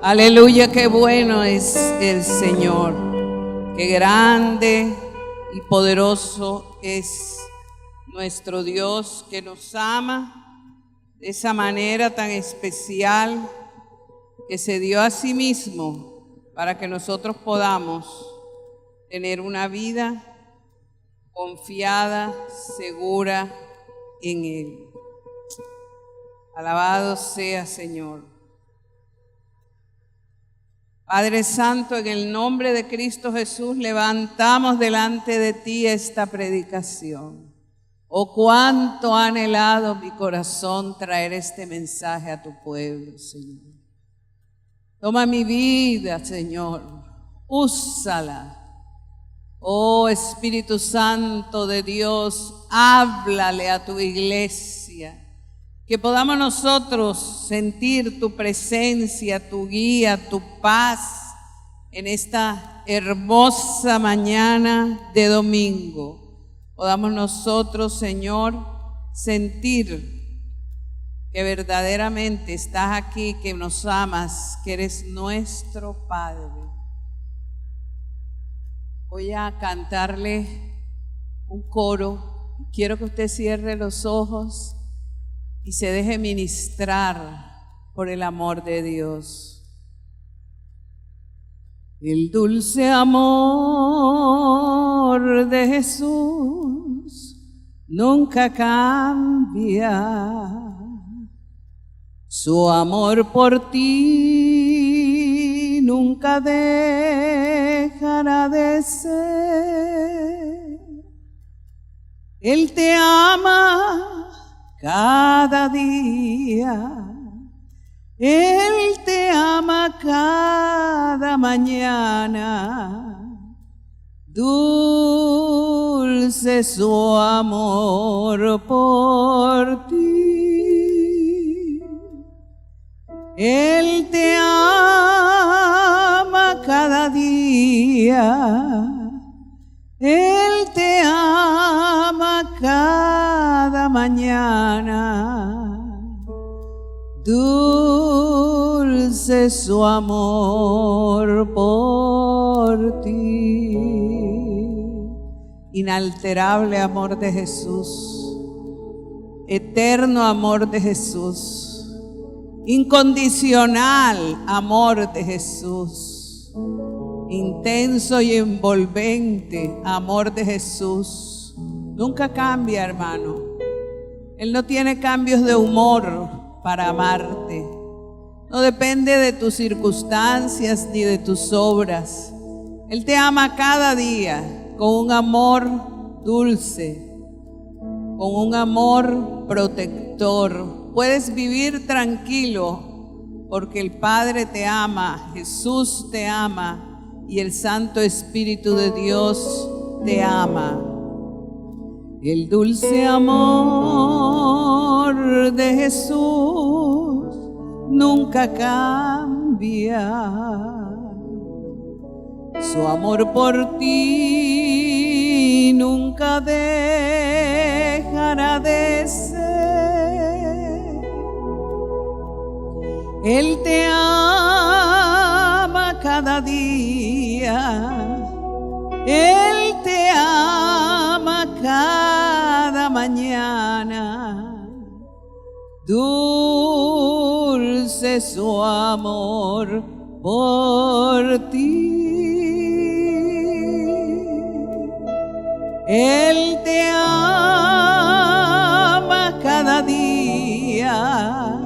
Aleluya, qué bueno es el Señor, qué grande y poderoso es nuestro Dios, que nos ama de esa manera tan especial, que se dio a sí mismo para que nosotros podamos tener una vida confiada, segura en Él. Alabado sea, Señor. Padre Santo, en el nombre de Cristo Jesús, levantamos delante de ti esta predicación. Oh, cuánto ha anhelado mi corazón traer este mensaje a tu pueblo, Señor. Toma mi vida, Señor, úsala. Oh, Espíritu Santo de Dios, háblale a tu iglesia. Que podamos nosotros sentir tu presencia, tu guía, tu paz en esta hermosa mañana de domingo. Podamos nosotros, Señor, sentir que verdaderamente estás aquí, que nos amas, que eres nuestro Padre. Voy a cantarle un coro. Quiero que usted cierre los ojos y se deje ministrar por el amor de Dios. El dulce amor de Jesús nunca cambia. Su amor por ti nunca dejará de ser. Él te ama cada día, Él te ama cada mañana, dulce su amor por ti. Él te ama cada día, Él te ama cada mañana, dulce su amor por ti. Inalterable amor de Jesús, eterno amor de Jesús, incondicional amor de Jesús, intenso y envolvente amor de Jesús. Nunca cambia, hermano. Él no tiene cambios de humor para amarte. No depende de tus circunstancias ni de tus obras. Él te ama cada día con un amor dulce, con un amor protector. Puedes vivir tranquilo porque el Padre te ama, Jesús te ama y el Santo Espíritu de Dios te ama. El dulce amor de Jesús nunca cambia. Su amor por ti nunca dejará de ser. Él te ama cada día, Él te ama cada mañana, dulce su amor por ti. Él te ama cada día,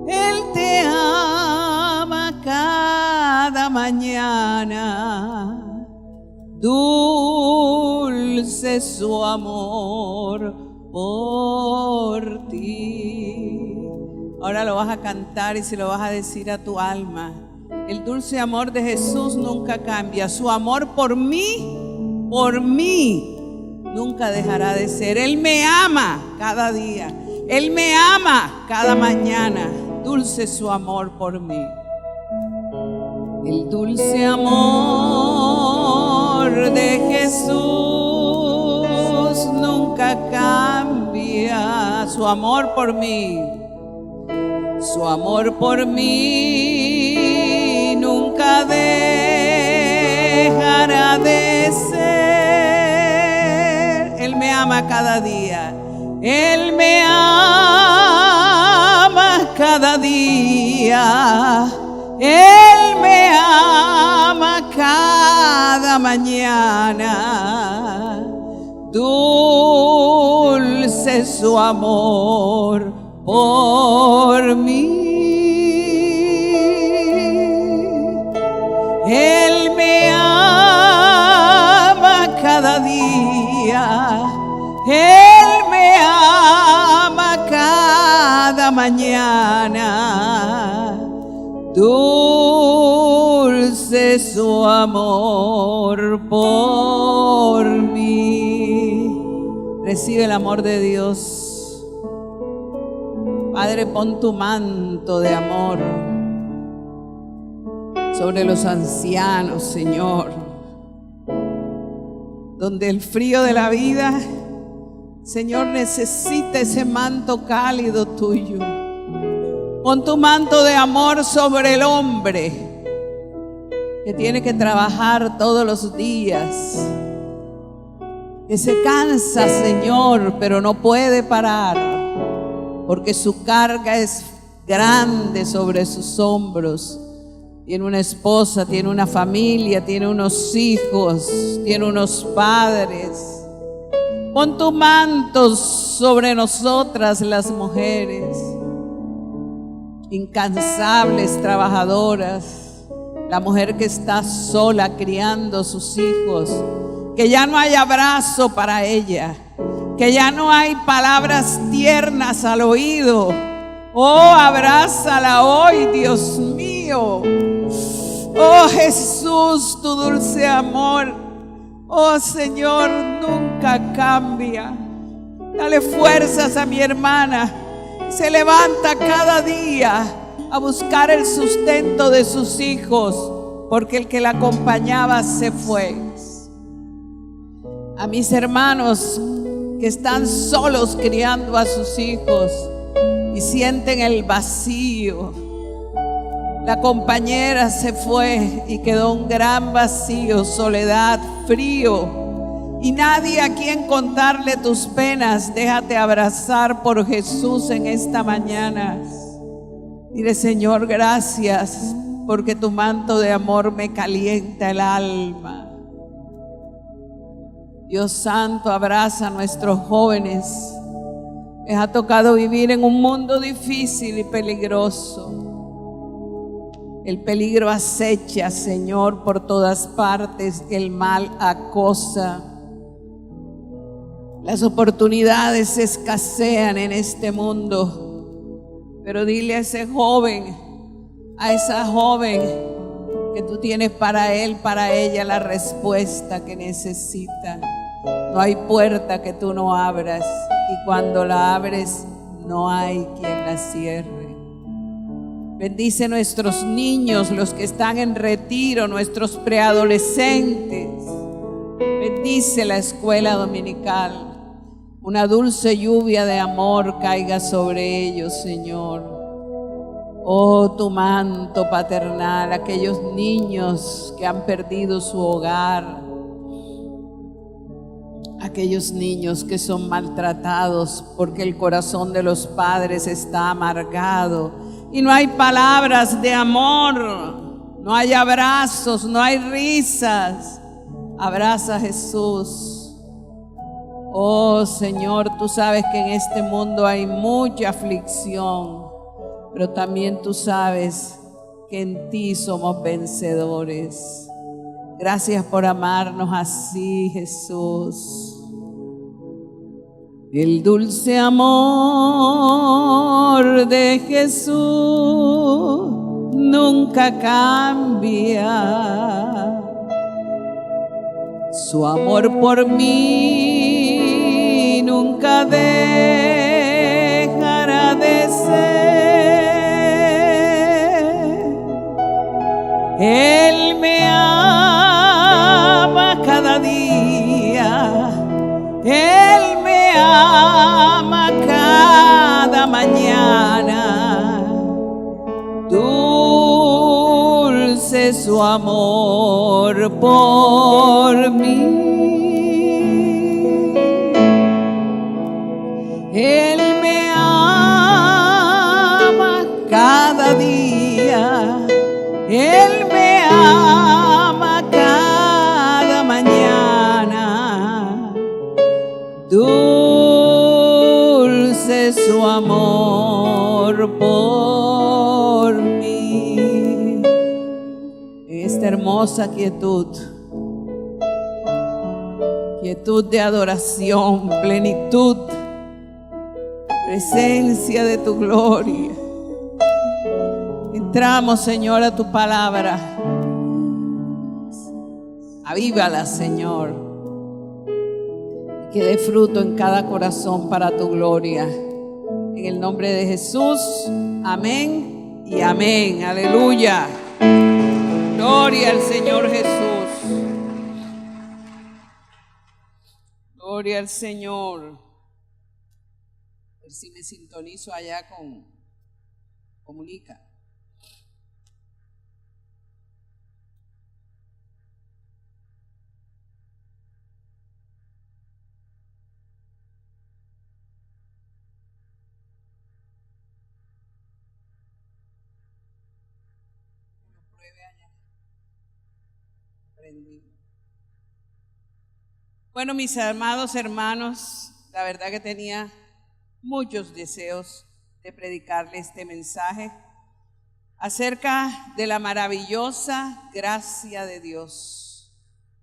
Él te ama cada mañana, dulce su amor por ti. Ahora lo vas a cantar y se lo vas a decir a tu alma. El dulce amor de Jesús nunca cambia. Su amor por mí, nunca dejará de ser. Él me ama cada día. Él me ama cada mañana. Dulce su amor por mí. El dulce amor de Jesús nunca cambia. Su amor por mí, su amor por mí nunca dejará de ser. Él me ama cada día. Él me ama cada día. Él me ama cada mañana. Dulce su amor por mí. Él me ama cada día. Él me ama cada mañana. Dulce su amor por mí. Recibe el amor de Dios. Padre, pon tu manto de amor sobre los ancianos, Señor, donde el frío de la vida, Señor, necesita ese manto cálido tuyo. Pon tu manto de amor sobre el hombre que tiene que trabajar todos los días, que se cansa, Señor, pero no puede parar, porque su carga es grande sobre sus hombros. Tiene una esposa, tiene una familia, tiene unos hijos, tiene unos padres. Pon tu manto sobre nosotras las mujeres, incansables trabajadoras, la mujer que está sola criando sus hijos, que ya no hay abrazo para ella, que ya no hay palabras tiernas al oído. Oh, abrázala hoy, Dios mío. Oh, Jesús, tu dulce amor, oh Señor, nunca cambia. Dale fuerzas a mi hermana. Se levanta cada día a buscar el sustento de sus hijos, porque el que la acompañaba se fue. A mis hermanos que están solos criando a sus hijos y sienten el vacío. La compañera se fue y quedó un gran vacío, soledad, frío, y nadie a quien contarle tus penas. Déjate abrazar por Jesús en esta mañana. Dile: Señor, gracias, porque tu manto de amor me calienta el alma. Dios santo, abraza a nuestros jóvenes. Les ha tocado vivir en un mundo difícil y peligroso. El peligro acecha, Señor, por todas partes. El mal acosa. Las oportunidades escasean en este mundo. Pero dile a ese joven, a esa joven, que tú tienes para él, para ella, la respuesta que necesita. No hay puerta que tú no abras, y cuando la abres no hay quien la cierre. Bendice nuestros niños, los que están en retiro, nuestros preadolescentes. Bendice la escuela dominical. Una dulce lluvia de amor caiga sobre ellos, Señor. Oh, tu manto paternal, aquellos niños que han perdido su hogar, aquellos niños que son maltratados porque el corazón de los padres está amargado y no hay palabras de amor, no hay abrazos, no hay risas. Abraza a Jesús. Oh Señor, tú sabes que en este mundo hay mucha aflicción, pero también tú sabes que en ti somos vencedores. Gracias por amarnos así, Jesús. El dulce amor de Jesús nunca cambia. Su amor por mí nunca dejará de ser. Él me ama cada día. Él me ama cada mañana. Dulce su su amor por mí. Él me ama cada día, Él me ama cada mañana. Dulce su amor por mí. En esta hermosa quietud de adoración, plenitud, presencia de tu gloria, entramos, Señor, a tu palabra. Avívala, Señor, y que dé fruto en cada corazón para tu gloria. En el nombre de Jesús, amén y amén. Aleluya. Gloria al Señor Jesús. Gloria al Señor. A ver si me sintonizo allá con Comunica. Bueno, mis amados hermanos, la verdad que tenía muchos deseos de predicarle este mensaje acerca de la maravillosa gracia de Dios.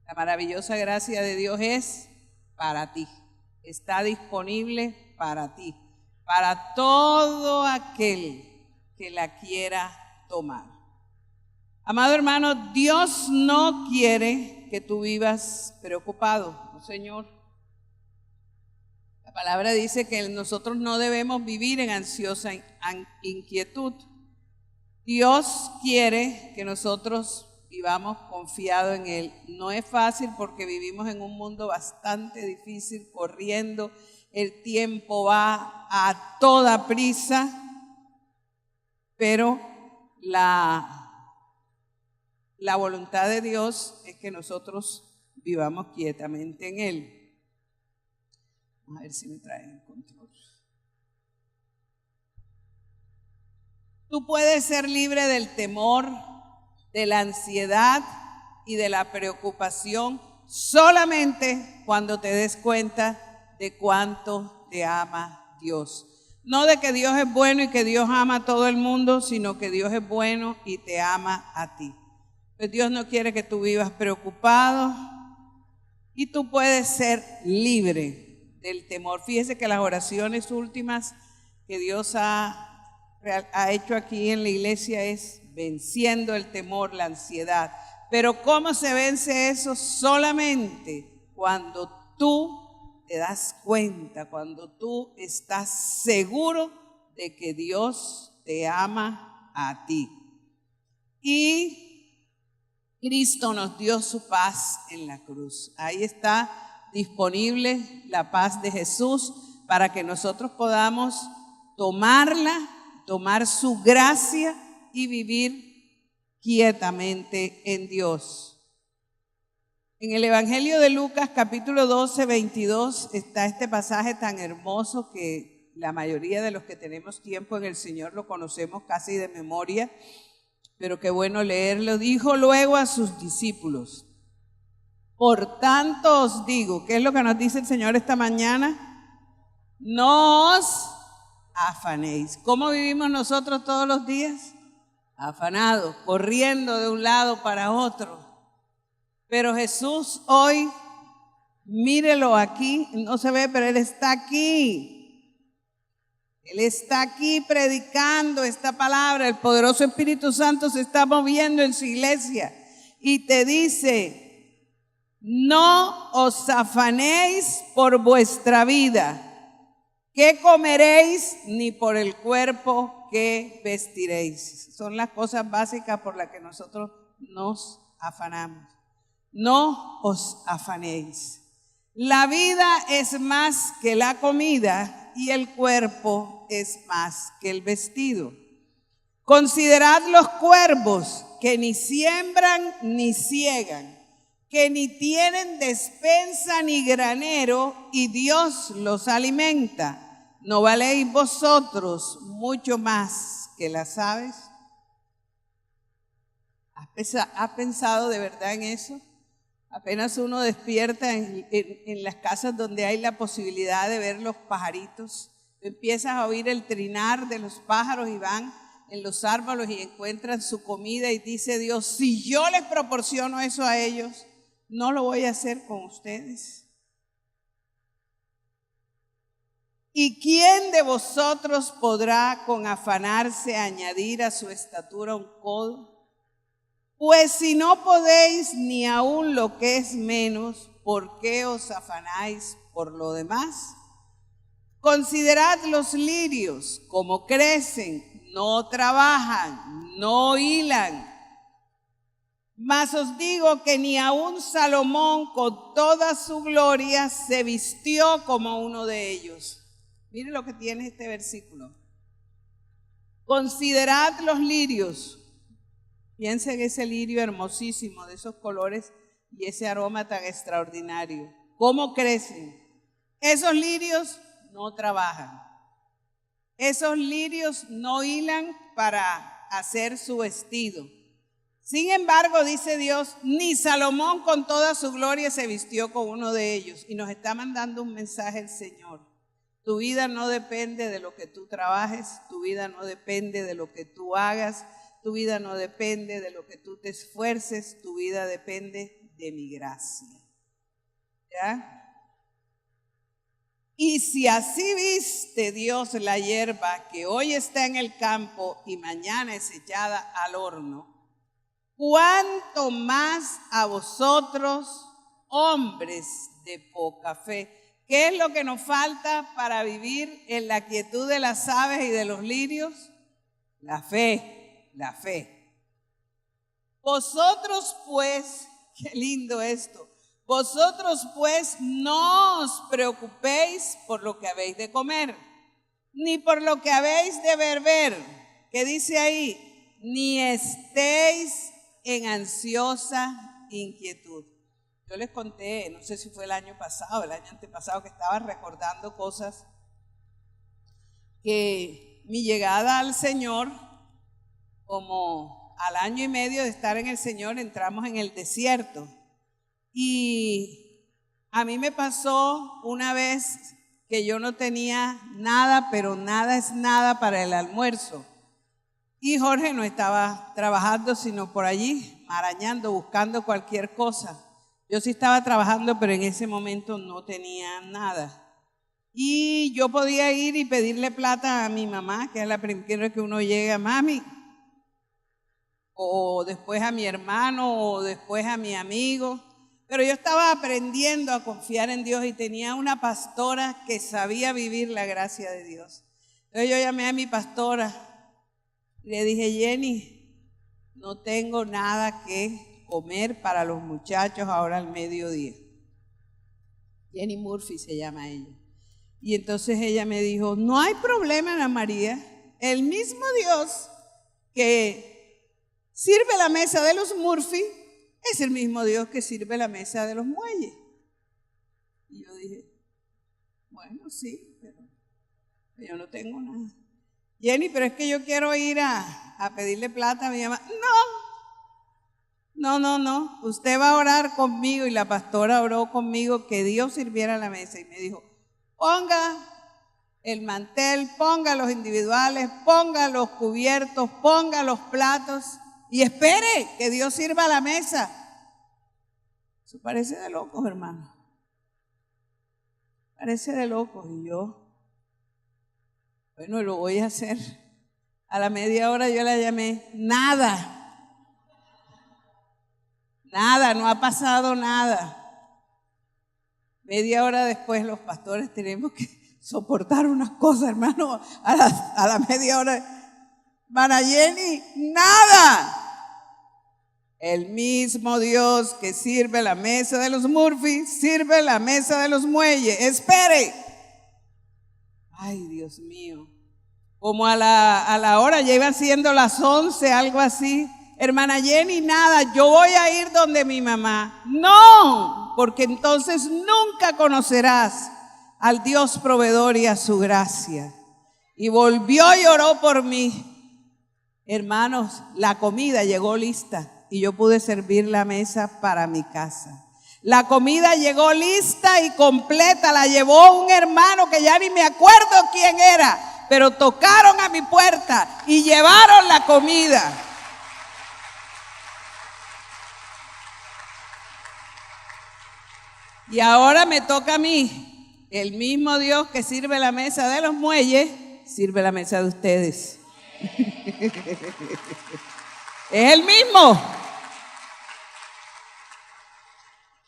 La maravillosa gracia de Dios es para ti, está disponible para ti, para todo aquel que la quiera tomar. Amado hermano, Dios no quiere que tú vivas preocupado, ¿no, Señor? La palabra dice que nosotros no debemos vivir en ansiosa inquietud. Dios quiere que nosotros vivamos confiados en Él. No es fácil porque vivimos en un mundo bastante difícil, corriendo, el tiempo va a toda prisa, pero la voluntad de Dios es que nosotros vivamos quietamente en Él. Vamos a ver si me traen el control. Tú puedes ser libre del temor, de la ansiedad y de la preocupación solamente cuando te des cuenta de cuánto te ama Dios. No de que Dios es bueno y que Dios ama a todo el mundo, sino que Dios es bueno y te ama a ti. Pues Dios no quiere que tú vivas preocupado y tú puedes ser libre del temor. Fíjese que las oraciones últimas que Dios ha hecho aquí en la iglesia es venciendo el temor, la ansiedad. Pero ¿cómo se vence eso? Solamente cuando tú te das cuenta, cuando tú estás seguro de que Dios te ama a ti. Y Cristo nos dio su paz en la cruz. Ahí está disponible la paz de Jesús para que nosotros podamos tomarla, tomar su gracia y vivir quietamente en Dios. En el Evangelio de Lucas, capítulo 12, 22, está este pasaje tan hermoso que la mayoría de los que tenemos tiempo en el Señor lo conocemos casi de memoria, pero qué bueno leerlo. Dijo luego a sus discípulos: por tanto os digo, ¿qué es lo que nos dice el Señor esta mañana? No os afanéis. ¿Cómo vivimos nosotros todos los días? Afanados, corriendo de un lado para otro. Pero Jesús hoy, mírelo aquí, no se ve, pero Él está aquí. Él está aquí predicando esta palabra. El poderoso Espíritu Santo se está moviendo en su iglesia y te dice: no os afanéis por vuestra vida, qué comeréis, ni por el cuerpo que vestiréis. Son las cosas básicas por las que nosotros nos afanamos. No os afanéis. La vida es más que la comida y el cuerpo es más que el vestido. Considerad los cuervos que ni siembran ni ciegan, que ni tienen despensa ni granero, y Dios los alimenta. ¿No valéis vosotros mucho más que las aves? ¿Has pensado de verdad en eso? Apenas uno despierta en las casas donde hay la posibilidad de ver los pajaritos, empiezas a oír el trinar de los pájaros y van en los árboles y encuentran su comida y dice Dios, si yo les proporciono eso a ellos, ¿no lo voy a hacer con ustedes? ¿Y quién de vosotros podrá con afanarse añadir a su estatura un codo? Pues si no podéis ni aun lo que es menos, ¿por qué os afanáis por lo demás? Considerad los lirios, como crecen, no trabajan, no hilan. Mas os digo que ni aun Salomón con toda su gloria se vistió como uno de ellos. Mire lo que tiene este versículo. Considerad los lirios. Piensa en ese lirio hermosísimo, de esos colores y ese aroma tan extraordinario. ¿Cómo crecen? Esos lirios no trabajan. Esos lirios no hilan para hacer su vestido. Sin embargo, dice Dios, ni Salomón con toda su gloria se vistió con uno de ellos. Y nos está mandando un mensaje el Señor. Tu vida no depende de lo que tú trabajes, tu vida no depende de lo que tú hagas, tu vida no depende de lo que tú te esfuerces, tu vida depende de mi gracia. ¿Ya? Y si así viste Dios la hierba que hoy está en el campo y mañana es echada al horno, ¿cuánto más a vosotros, hombres de poca fe? ¿Qué es lo que nos falta para vivir en la quietud de las aves y de los lirios? La fe. La fe. Vosotros pues, qué lindo esto, vosotros pues no os preocupéis por lo que habéis de comer, ni por lo que habéis de beber, que dice ahí, ni estéis en ansiosa inquietud. Yo les conté, no sé si fue el año pasado, el año antepasado, que estaba recordando cosas que mi llegada al Señor, como al año y medio de estar en el Señor, entramos en el desierto. Y a mí me pasó una vez que yo no tenía nada, pero nada es nada para el almuerzo. Y Jorge no estaba trabajando, sino por allí, marañando, buscando cualquier cosa. Yo sí estaba trabajando, pero en ese momento no tenía nada. Y yo podía ir y pedirle plata a mi mamá, que es la primera que uno llega, mami, o después a mi hermano, o después a mi amigo. Pero yo estaba aprendiendo a confiar en Dios y tenía una pastora que sabía vivir la gracia de Dios. Entonces yo llamé a mi pastora y le dije, Jenny, no tengo nada que comer para los muchachos ahora al mediodía. Jenny Murphy se llama ella. Y entonces ella me dijo, no hay problema, Ana María, el mismo Dios que sirve la mesa de los Murphy es el mismo Dios que sirve la mesa de los Muelles. Y yo dije, bueno, sí, pero yo no tengo nada. Jenny, pero es que yo quiero ir a pedirle plata a mi mamá. No, usted va a orar conmigo. Y la pastora oró conmigo que Dios sirviera la mesa y me dijo, ponga el mantel, ponga los individuales, ponga los cubiertos, ponga los platos y espere que Dios sirva la mesa. Eso parece de locos, hermano. Parece de locos. Y yo, bueno, lo voy a hacer. A la media hora yo la llamé, nada, no ha pasado nada. Media hora después los pastores tenemos que soportar unas cosas, hermano, a la media hora. Mana Jenny, nada. El mismo Dios que sirve la mesa de los Murphy, sirve la mesa de los Muelles. Espere. Ay, Dios mío. Como a la hora, ya iban siendo las 11, algo así. Hermana Jenny, nada, yo voy a ir donde mi mamá. No, porque entonces nunca conocerás al Dios proveedor y a su gracia. Y volvió y oró por mí. Hermanos, la comida llegó lista y yo pude servir la mesa para mi casa. La comida llegó lista y completa, la llevó un hermano que ya ni me acuerdo quién era, pero tocaron a mi puerta y llevaron la comida. Y ahora me toca a mí, el mismo Dios que sirve la mesa de los muelles, sirve la mesa de ustedes. Es el mismo.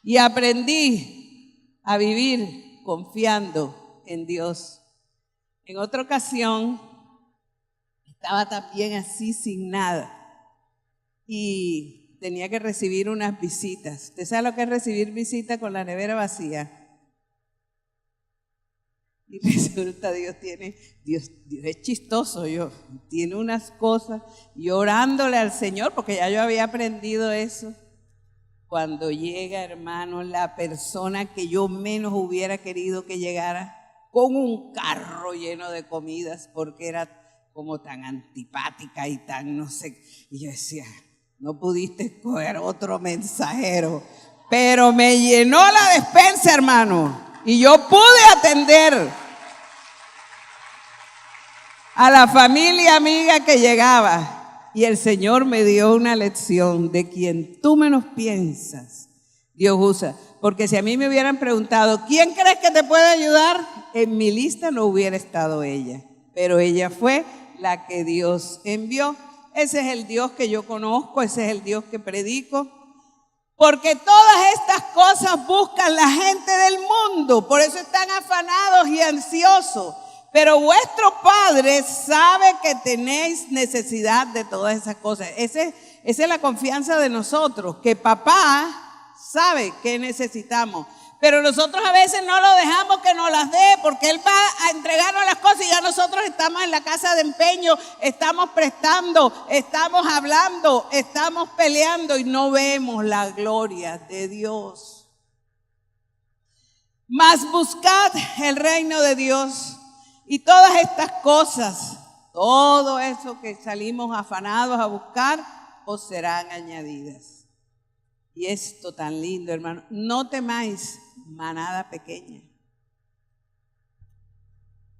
Y aprendí a vivir confiando en Dios. En otra ocasión, estaba también así sin nada y tenía que recibir unas visitas. ¿Usted sabe lo que es recibir visitas con la nevera vacía? Y resulta, Dios es chistoso, tiene unas cosas, y orándole al Señor, porque ya yo había aprendido eso. Cuando llega, hermano, la persona que yo menos hubiera querido que llegara, con un carro lleno de comidas, porque era como tan antipática y tan no sé. Y yo decía, no pudiste escoger otro mensajero, pero me llenó la despensa, hermano. Y yo pude atender a la familia amiga que llegaba. Y el Señor me dio una lección de quien tú menos piensas, Dios usa. Porque si a mí me hubieran preguntado, ¿quién crees que te puede ayudar? En mi lista no hubiera estado ella. Pero ella fue la que Dios envió. Ese es el Dios que yo conozco, ese es el Dios que predico. Porque todas estas cosas buscan la gente del mundo, por eso están afanados y ansiosos. Pero vuestro Padre sabe que tenéis necesidad de todas esas cosas. Esa es la confianza de nosotros, que papá sabe que necesitamos. Pero nosotros a veces no lo dejamos que nos las dé, porque Él va a entregarnos las cosas y ya nosotros estamos en la casa de empeño, estamos prestando, estamos hablando, estamos peleando y no vemos la gloria de Dios. Mas buscad el reino de Dios y todas estas cosas, todo eso que salimos afanados a buscar, os serán añadidas. Y esto tan lindo, hermano, no temáis, manada pequeña.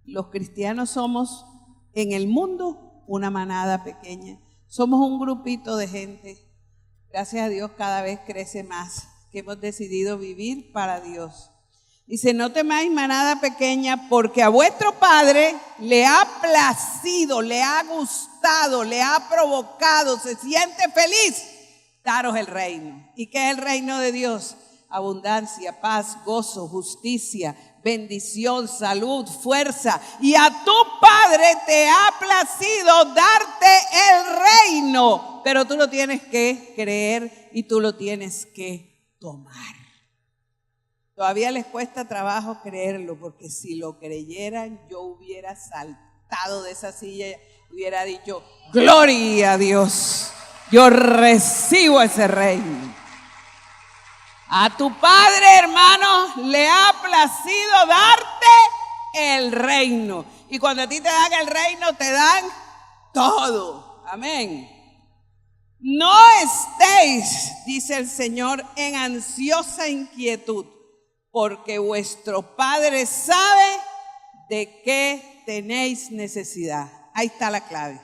Los cristianos somos en el mundo una manada pequeña. Somos un grupito de gente, gracias a Dios cada vez crece más, que hemos decidido vivir para Dios. Dice, no temáis, manada pequeña, porque a vuestro Padre le ha placido, le ha gustado, le ha provocado, se siente feliz daros el reino. ¿Y qué es el reino de Dios? Abundancia, paz, gozo, justicia, bendición, salud, fuerza. Y a tu Padre te ha placido darte el reino, pero tú lo tienes que creer y tú lo tienes que tomar. Todavía les cuesta trabajo creerlo, porque si lo creyeran, yo hubiera saltado de esa silla y hubiera dicho, gloria a Dios, yo recibo ese reino. A tu Padre, hermano, le ha placido darte el reino. Y cuando a ti te dan el reino, te dan todo. Amén. No estéis, dice el Señor, en ansiosa inquietud, porque vuestro Padre sabe de qué tenéis necesidad. Ahí está la clave.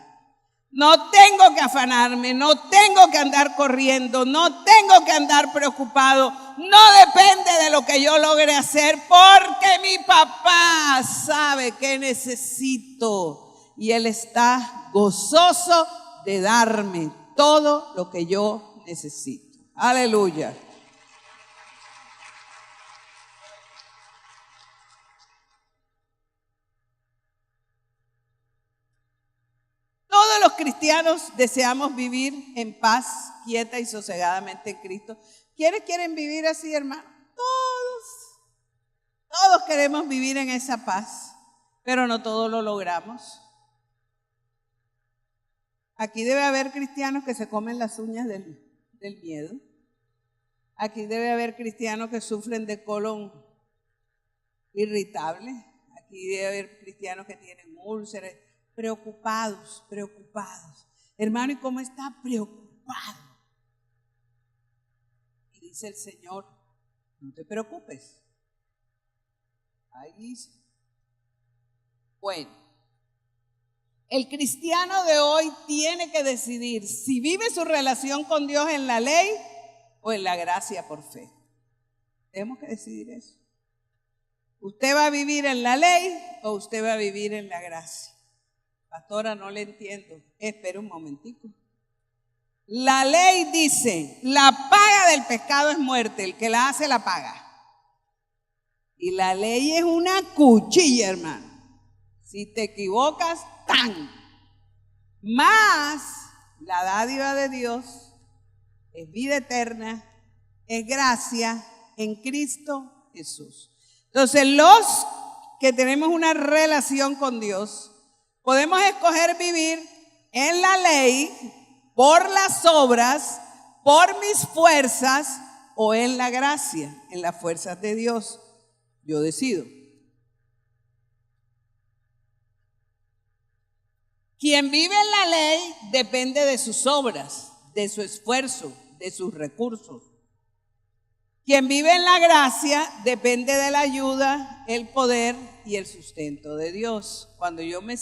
No tengo que afanarme, no tengo que andar corriendo, no tengo que andar preocupado. No depende de lo que yo logre hacer, porque mi papá sabe que necesito y Él está gozoso de darme todo lo que yo necesito. Aleluya. Todos los cristianos deseamos vivir en paz, quieta y sosegadamente en Cristo. ¿Quiénes quieren vivir así, hermano? Todos queremos vivir en esa paz, pero no todos lo logramos. Aquí debe haber cristianos que se comen las uñas del miedo. Aquí debe haber cristianos que sufren de colon irritable. Aquí debe haber cristianos que tienen úlceras, preocupados. Hermano, ¿y cómo está preocupado? Y dice el Señor, no te preocupes. Ahí dice. Bueno, el cristiano de hoy tiene que decidir si vive su relación con Dios en la ley o en la gracia por fe. Tenemos que decidir eso. ¿Usted va a vivir en la ley o usted va a vivir en la gracia? Pastora, no le entiendo. Espera un momentico. La ley dice, la paga del pecado es muerte, el que la hace la paga. Y la ley es una cuchilla, hermano. Si te equivocas, ¡tan! Más la dádiva de Dios es vida eterna, es gracia en Cristo Jesús. Entonces, los que tenemos una relación con Dios, podemos escoger vivir en la ley, por las obras, por mis fuerzas o en la gracia, en las fuerzas de Dios. Yo decido. Quien vive en la ley depende de sus obras, de su esfuerzo, de sus recursos. Quien vive en la gracia depende de la ayuda, el poder y el sustento de Dios. Cuando yo me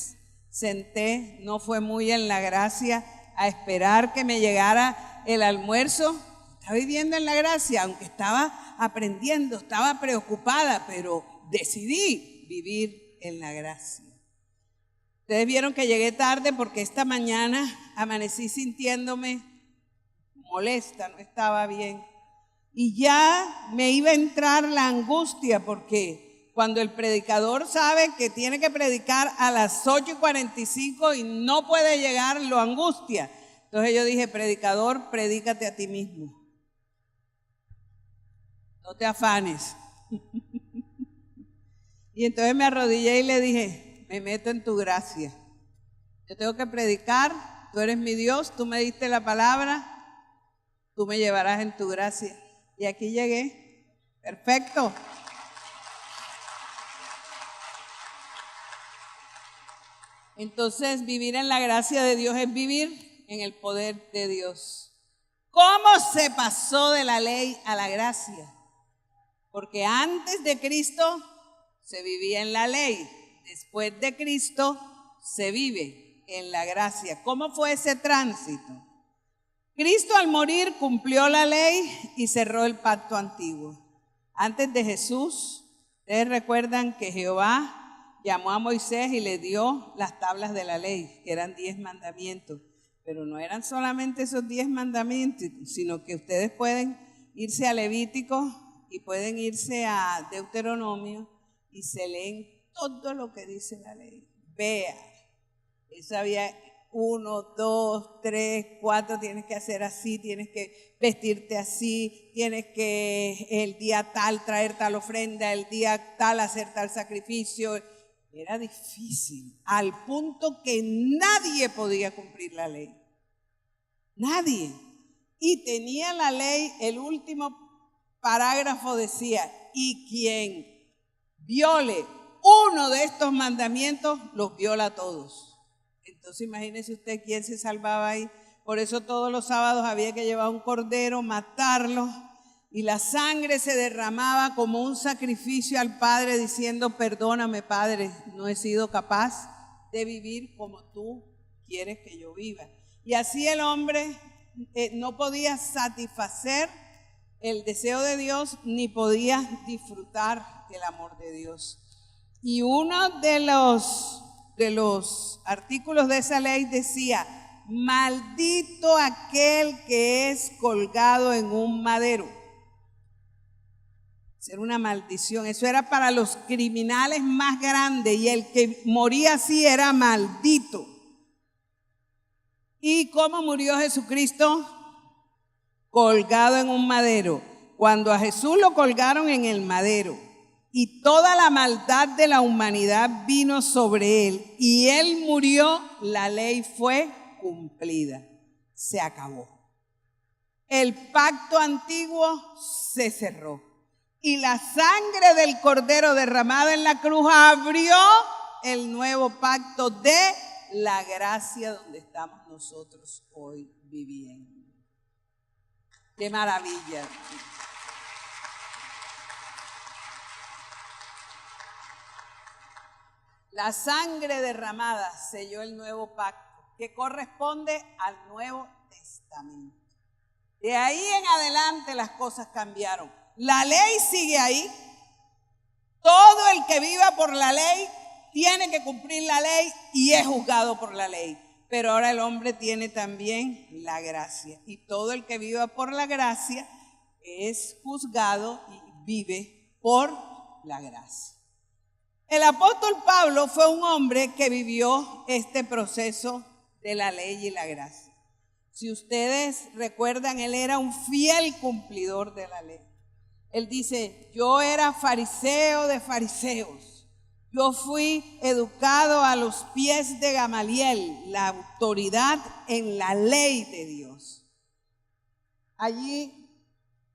senté, no fue muy en la gracia a esperar que me llegara el almuerzo. Estaba viviendo en la gracia, aunque estaba aprendiendo, estaba preocupada, pero decidí vivir en la gracia. Ustedes vieron que llegué tarde porque esta mañana amanecí sintiéndome molesta, no estaba bien. Y ya me iba a entrar la angustia porque cuando el predicador sabe que tiene que predicar a las 8:45 y no puede llegar, lo angustia. Entonces yo dije, predicador, predícate a ti mismo. No te afanes. Y entonces me arrodillé y le dije, me meto en tu gracia. Yo tengo que predicar, tú eres mi Dios, tú me diste la palabra, tú me llevarás en tu gracia. Y aquí llegué. Perfecto. Entonces, vivir en la gracia de Dios es vivir en el poder de Dios. ¿Cómo se pasó de la ley a la gracia? Porque antes de Cristo se vivía en la ley. Después de Cristo se vive en la gracia. ¿Cómo fue ese tránsito? Cristo al morir cumplió la ley y cerró el pacto antiguo. Antes de Jesús, ustedes recuerdan que Jehová llamó a Moisés y le dio las tablas de la ley, que eran 10 mandamientos. Pero no eran solamente esos 10 mandamientos, sino que ustedes pueden irse a Levítico y pueden irse a Deuteronomio y se leen todo lo que dice la ley. Vea, eso había 1, 2, 3, 4, tienes que hacer así, tienes que vestirte así, tienes que el día tal traer tal ofrenda, el día tal hacer tal sacrificio. Era difícil, al punto que nadie podía cumplir la ley. Nadie. Y tenía la ley, el último parágrafo decía, y quien viole uno de estos mandamientos, los viola todos. Entonces imagínese usted quién se salvaba ahí. Por eso todos los sábados había que llevar un cordero, matarlo, y la sangre se derramaba como un sacrificio al Padre diciendo, perdóname, Padre, no he sido capaz de vivir como tú quieres que yo viva. Y así el hombre no podía satisfacer el deseo de Dios ni podía disfrutar el amor de Dios. Y uno de los artículos de esa ley decía, maldito aquel que es colgado en un madero. Esa era una maldición, eso era para los criminales más grandes y el que moría así era maldito. ¿Y cómo murió Jesucristo? Colgado en un madero. Cuando a Jesús lo colgaron en el madero y toda la maldad de la humanidad vino sobre él y él murió, la ley fue cumplida. Se acabó. El pacto antiguo se cerró. Y la sangre del Cordero derramada en la cruz abrió el nuevo pacto de la gracia donde estamos nosotros hoy viviendo. ¡Qué maravilla! La sangre derramada selló el nuevo pacto que corresponde al Nuevo Testamento. De ahí en adelante las cosas cambiaron. La ley sigue ahí. Todo el que viva por la ley tiene que cumplir la ley y es juzgado por la ley. Pero ahora el hombre tiene también la gracia. Y todo el que viva por la gracia es juzgado y vive por la gracia. El apóstol Pablo fue un hombre que vivió este proceso de la ley y la gracia. Si ustedes recuerdan, él era un fiel cumplidor de la ley. Él dice, yo era fariseo de fariseos. Yo fui educado a los pies de Gamaliel, la autoridad en la ley de Dios. Allí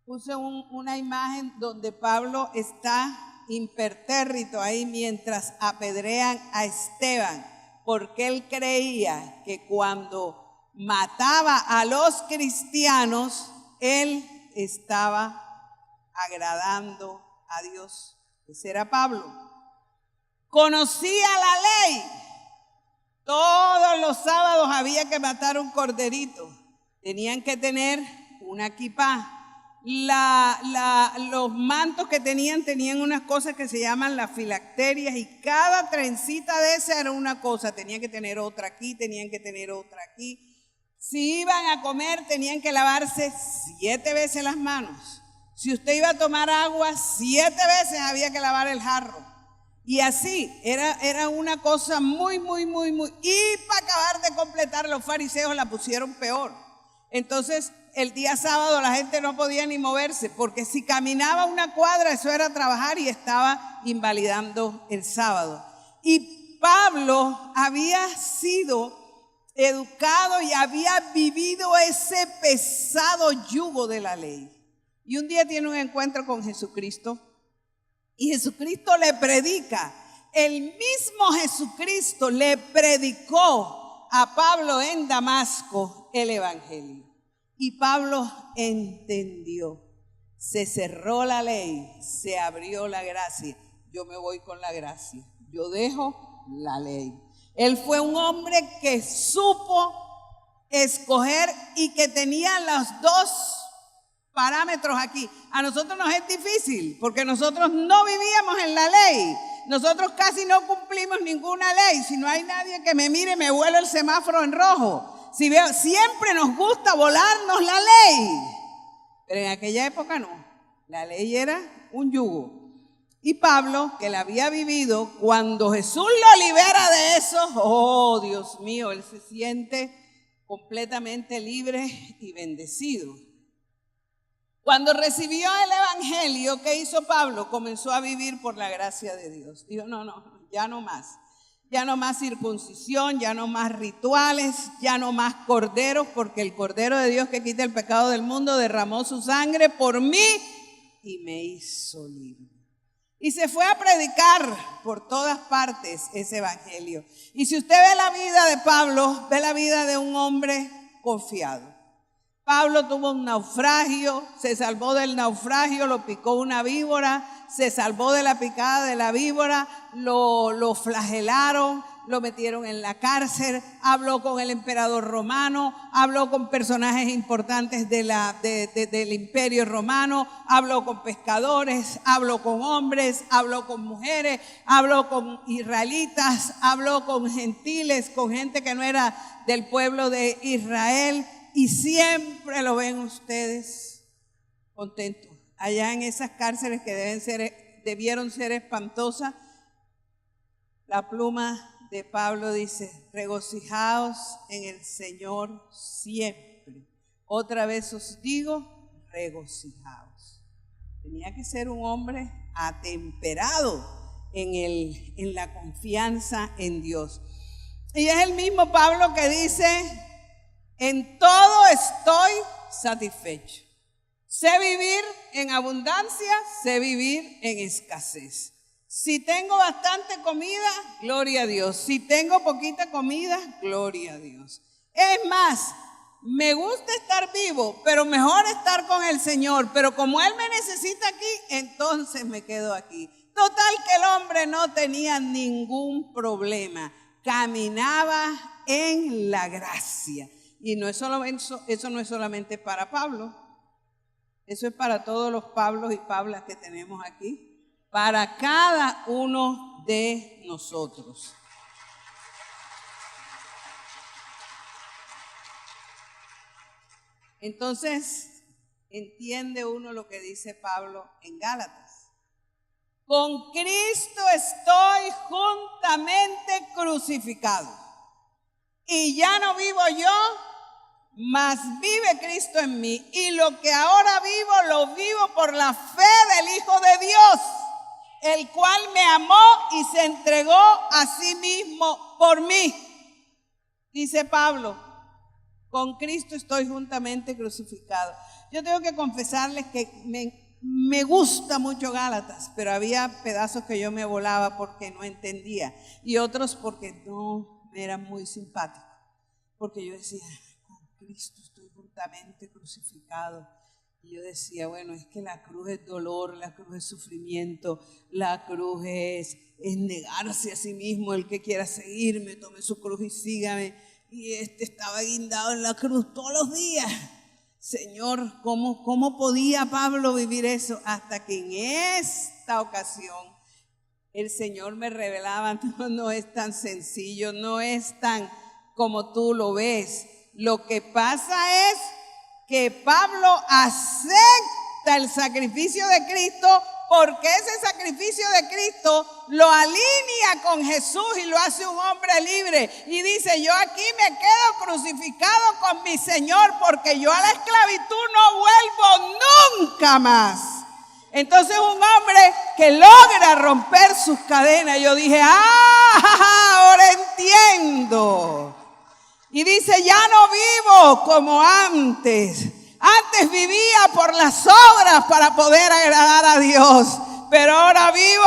puse una imagen donde Pablo está impertérrito ahí mientras apedrean a Esteban, porque él creía que cuando mataba a los cristianos, él estaba agradando a Dios. Ese era Pablo. Conocía la ley. Todos los sábados había que matar un corderito. Tenían que tener una kipá. Los mantos que tenían unas cosas que se llaman las filacterias, y cada trencita de esa era una cosa. Tenían que tener otra aquí, tenían que tener otra aquí. Si iban a comer, tenían que lavarse 7 veces las manos. Si usted iba a tomar agua, 7 veces había que lavar el jarro. Y así, era una cosa muy. Y para acabar de completar, los fariseos la pusieron peor. Entonces, el día sábado la gente no podía ni moverse, porque si caminaba una cuadra, eso era trabajar y estaba invalidando el sábado. Y Pablo había sido educado y había vivido ese pesado yugo de la ley. Y un día tiene un encuentro con Jesucristo y Jesucristo le predica. El mismo Jesucristo le predicó a Pablo en Damasco el evangelio. Y Pablo entendió. Se cerró la ley, se abrió la gracia. Yo me voy con la gracia. Yo dejo la ley. Él fue un hombre que supo escoger y que tenía los dos parámetros aquí. A nosotros nos es difícil porque nosotros no vivíamos en la ley. Nosotros casi no cumplimos ninguna ley. Si no hay nadie que me mire, me vuelo el semáforo en rojo. Si veo, siempre nos gusta volarnos la ley. Pero en aquella época no. La ley era un yugo. Y Pablo, que la había vivido, cuando Jesús lo libera de eso, oh Dios mío, él se siente completamente libre y bendecido. Cuando recibió el evangelio, ¿qué hizo Pablo? Comenzó a vivir por la gracia de Dios. Dijo, no, ya no más. Ya no más circuncisión, ya no más rituales, ya no más corderos, porque el Cordero de Dios que quita el pecado del mundo derramó su sangre por mí y me hizo libre. Y se fue a predicar por todas partes ese evangelio. Y si usted ve la vida de Pablo, ve la vida de un hombre confiado. Pablo tuvo un naufragio, se salvó del naufragio, lo picó una víbora, se salvó de la picada de la víbora, lo flagelaron, lo metieron en la cárcel, habló con el emperador romano, habló con personajes importantes del imperio romano, habló con pescadores, habló con hombres, habló con mujeres, habló con israelitas, habló con gentiles, con gente que no era del pueblo de Israel. Y siempre lo ven ustedes contentos. Allá en esas cárceles que debieron ser espantosas, la pluma de Pablo dice, regocijaos en el Señor siempre. Otra vez os digo, regocijaos. Tenía que ser un hombre atemperado en la confianza en Dios. Y es el mismo Pablo que dice, En todo estoy satisfecho. Sé vivir en abundancia, sé vivir en escasez. Si tengo bastante comida, gloria a Dios. Si tengo poquita comida, gloria a Dios. Es más, me gusta estar vivo, pero mejor estar con el Señor. Pero como Él me necesita aquí, entonces me quedo aquí. Total que el hombre no tenía ningún problema. Caminaba en la gracia. Y no es solo eso no es solamente para Pablo. Eso es para todos los Pablos y Pablas que tenemos aquí. Para cada uno de nosotros. Entonces, entiende uno lo que dice Pablo en Gálatas. Con Cristo estoy juntamente crucificado. Y ya no vivo yo, mas vive Cristo en mí. Y lo que ahora vivo, lo vivo por la fe del Hijo de Dios, el cual me amó y se entregó a sí mismo por mí. Dice Pablo, con Cristo estoy juntamente crucificado. Yo tengo que confesarles que me gusta mucho Gálatas, pero había pedazos que yo me volaba porque no entendía y otros porque no me eran muy simpáticos. Porque yo decía, con Cristo estoy juntamente crucificado. Y yo decía, bueno, es que la cruz es dolor, la cruz es sufrimiento, la cruz es negarse a sí mismo. El que quiera seguirme, tome su cruz y sígame. Y estaba guindado en la cruz todos los días. Señor, ¿cómo podía Pablo vivir eso? Hasta que en esta ocasión el Señor me revelaba, no es tan sencillo, no es tan como tú lo ves. Lo que pasa es que Pablo acepta el sacrificio de Cristo porque ese sacrificio de Cristo lo alinea con Jesús y lo hace un hombre libre. Y dice, yo aquí me quedo crucificado con mi Señor porque yo a la esclavitud no vuelvo nunca más. Entonces un hombre que logra romper sus cadenas, yo dije, ahora entiendo. Y dice, ya no vivo como antes. Antes vivía por las obras para poder agradar a Dios. Pero ahora vivo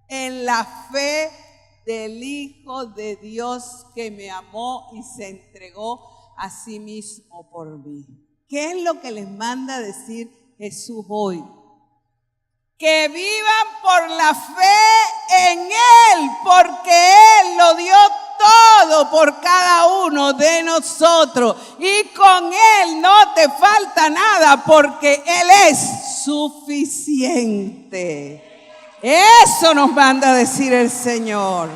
en la fe del Hijo de Dios que me amó y se entregó a sí mismo por mí. ¿Qué es lo que les manda decir Jesús hoy? Que vivan por la fe en Él, porque Él lo dio todo por cada uno de nosotros. Y con Él no te falta nada, porque Él es suficiente. Eso nos manda a decir el Señor.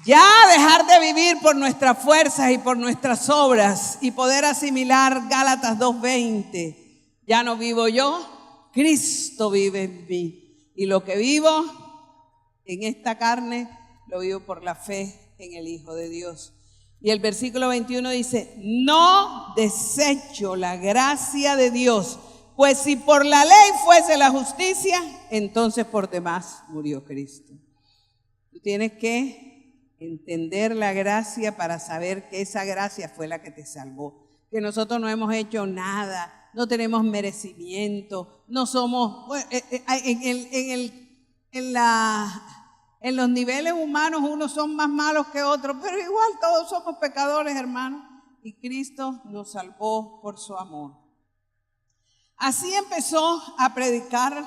Ya dejar de vivir por nuestras fuerzas y por nuestras obras y poder asimilar Gálatas 2:20. Ya no vivo yo, Cristo vive en mí. Y lo que vivo en esta carne, lo vivo por la fe en el Hijo de Dios. Y el versículo 21 dice, no desecho la gracia de Dios, pues si por la ley fuese la justicia, entonces por demás murió Cristo. Tú tienes que entender la gracia para saber que esa gracia fue la que te salvó. Que nosotros no hemos hecho nada, no tenemos merecimiento, no somos, en los niveles humanos unos son más malos que otros, pero igual todos somos pecadores, hermanos, y Cristo nos salvó por su amor. Así empezó a predicar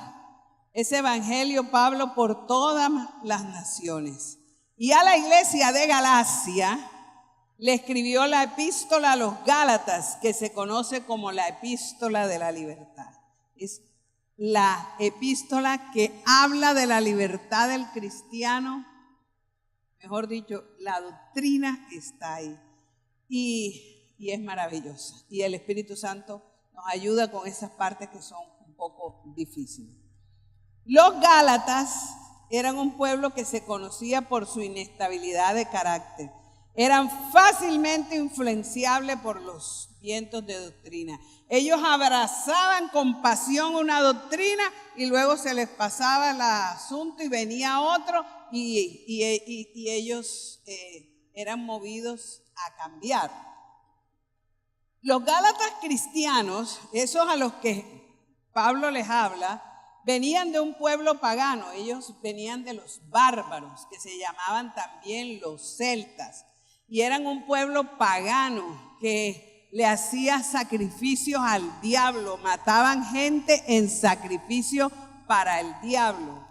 ese evangelio Pablo por todas las naciones. Y a la iglesia de Galacia le escribió la epístola a los Gálatas, que se conoce como la epístola de la libertad. Es la epístola que habla de la libertad del cristiano. Mejor dicho, la doctrina está ahí. Y es maravillosa. Y el Espíritu Santo nos ayuda con esas partes que son un poco difíciles. Los Gálatas eran un pueblo que se conocía por su inestabilidad de carácter. Eran fácilmente influenciables por los vientos de doctrina. Ellos abrazaban con pasión una doctrina y luego se les pasaba el asunto y venía otro y ellos eran movidos a cambiar. Los gálatas cristianos, esos a los que Pablo les habla, venían de un pueblo pagano. Ellos venían de los bárbaros, que se llamaban también los celtas. Y eran un pueblo pagano que le hacía sacrificios al diablo. Mataban gente en sacrificio para el diablo.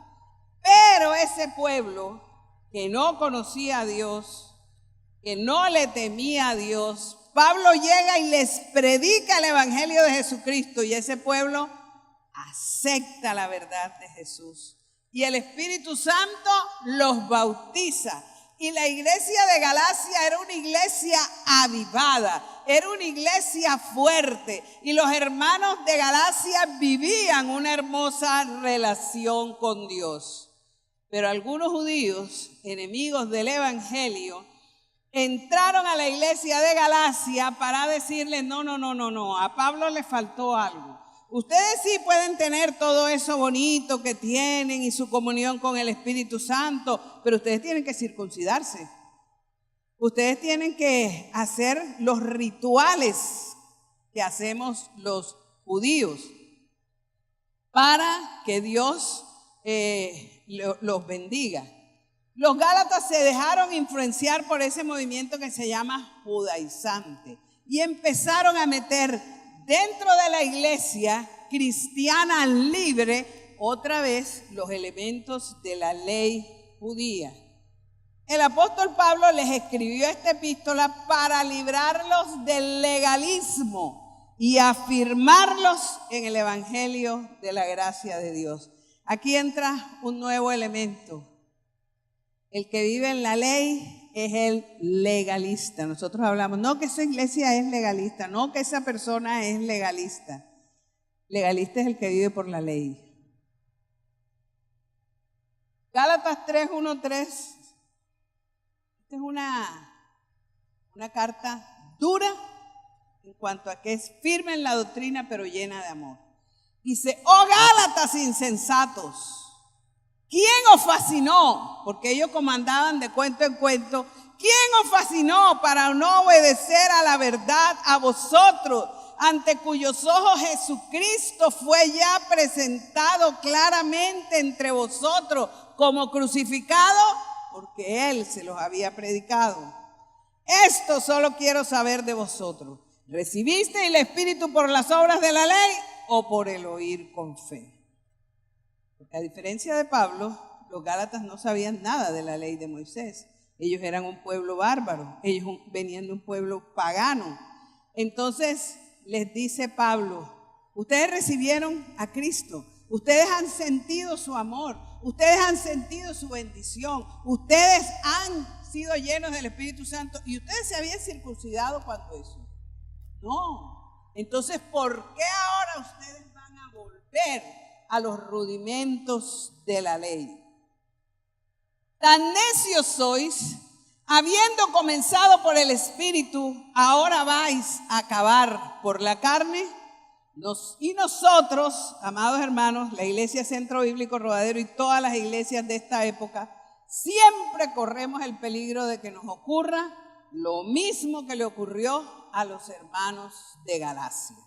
Pero ese pueblo que no conocía a Dios, que no le temía a Dios, Pablo llega y les predica el evangelio de Jesucristo y ese pueblo acepta la verdad de Jesús. Y el Espíritu Santo los bautiza. Y la iglesia de Galacia era una iglesia avivada, era una iglesia fuerte. Y los hermanos de Galacia vivían una hermosa relación con Dios. Pero algunos judíos, enemigos del evangelio, entraron a la iglesia de Galacia para decirle, no, a Pablo le faltó algo. Ustedes sí pueden tener todo eso bonito que tienen y su comunión con el Espíritu Santo, pero ustedes tienen que circuncidarse. Ustedes tienen que hacer los rituales que hacemos los judíos para que Dios los bendiga. Los gálatas se dejaron influenciar por ese movimiento que se llama judaizante y empezaron a meter dentro de la iglesia cristiana libre otra vez los elementos de la ley judía. El apóstol Pablo les escribió esta epístola para librarlos del legalismo y afirmarlos en el evangelio de la gracia de Dios. Aquí entra un nuevo elemento. El que vive en la ley es el legalista. Nosotros hablamos, no que esa iglesia es legalista, no que esa persona es legalista. Legalista es el que vive por la ley. Gálatas 3:1-3. Esta es una carta dura en cuanto a que es firme en la doctrina, pero llena de amor. Dice, oh Gálatas insensatos, ¿quién os fascinó? Porque ellos comandaban de cuento en cuento. ¿Quién os fascinó para no obedecer a la verdad a vosotros, ante cuyos ojos Jesucristo fue ya presentado claramente entre vosotros como crucificado? Porque Él se los había predicado. Esto solo quiero saber de vosotros. ¿Recibisteis el Espíritu por las obras de la ley o por el oír con fe? Porque a diferencia de Pablo, los gálatas no sabían nada de la ley de Moisés. Ellos eran un pueblo bárbaro, ellos venían de un pueblo pagano. Entonces les dice Pablo, ustedes recibieron a Cristo, ustedes han sentido su amor, ustedes han sentido su bendición, ustedes han sido llenos del Espíritu Santo y ustedes se habían circuncidado cuando eso. No, entonces ¿por qué ahora ustedes van a volver a los rudimentos de la ley? Tan necios sois, habiendo comenzado por el Espíritu, ahora vais a acabar por la carne. Y nosotros, amados hermanos, la Iglesia Centro Bíblico Rodadero y todas las iglesias de esta época, siempre corremos el peligro de que nos ocurra lo mismo que le ocurrió a los hermanos de Galacia.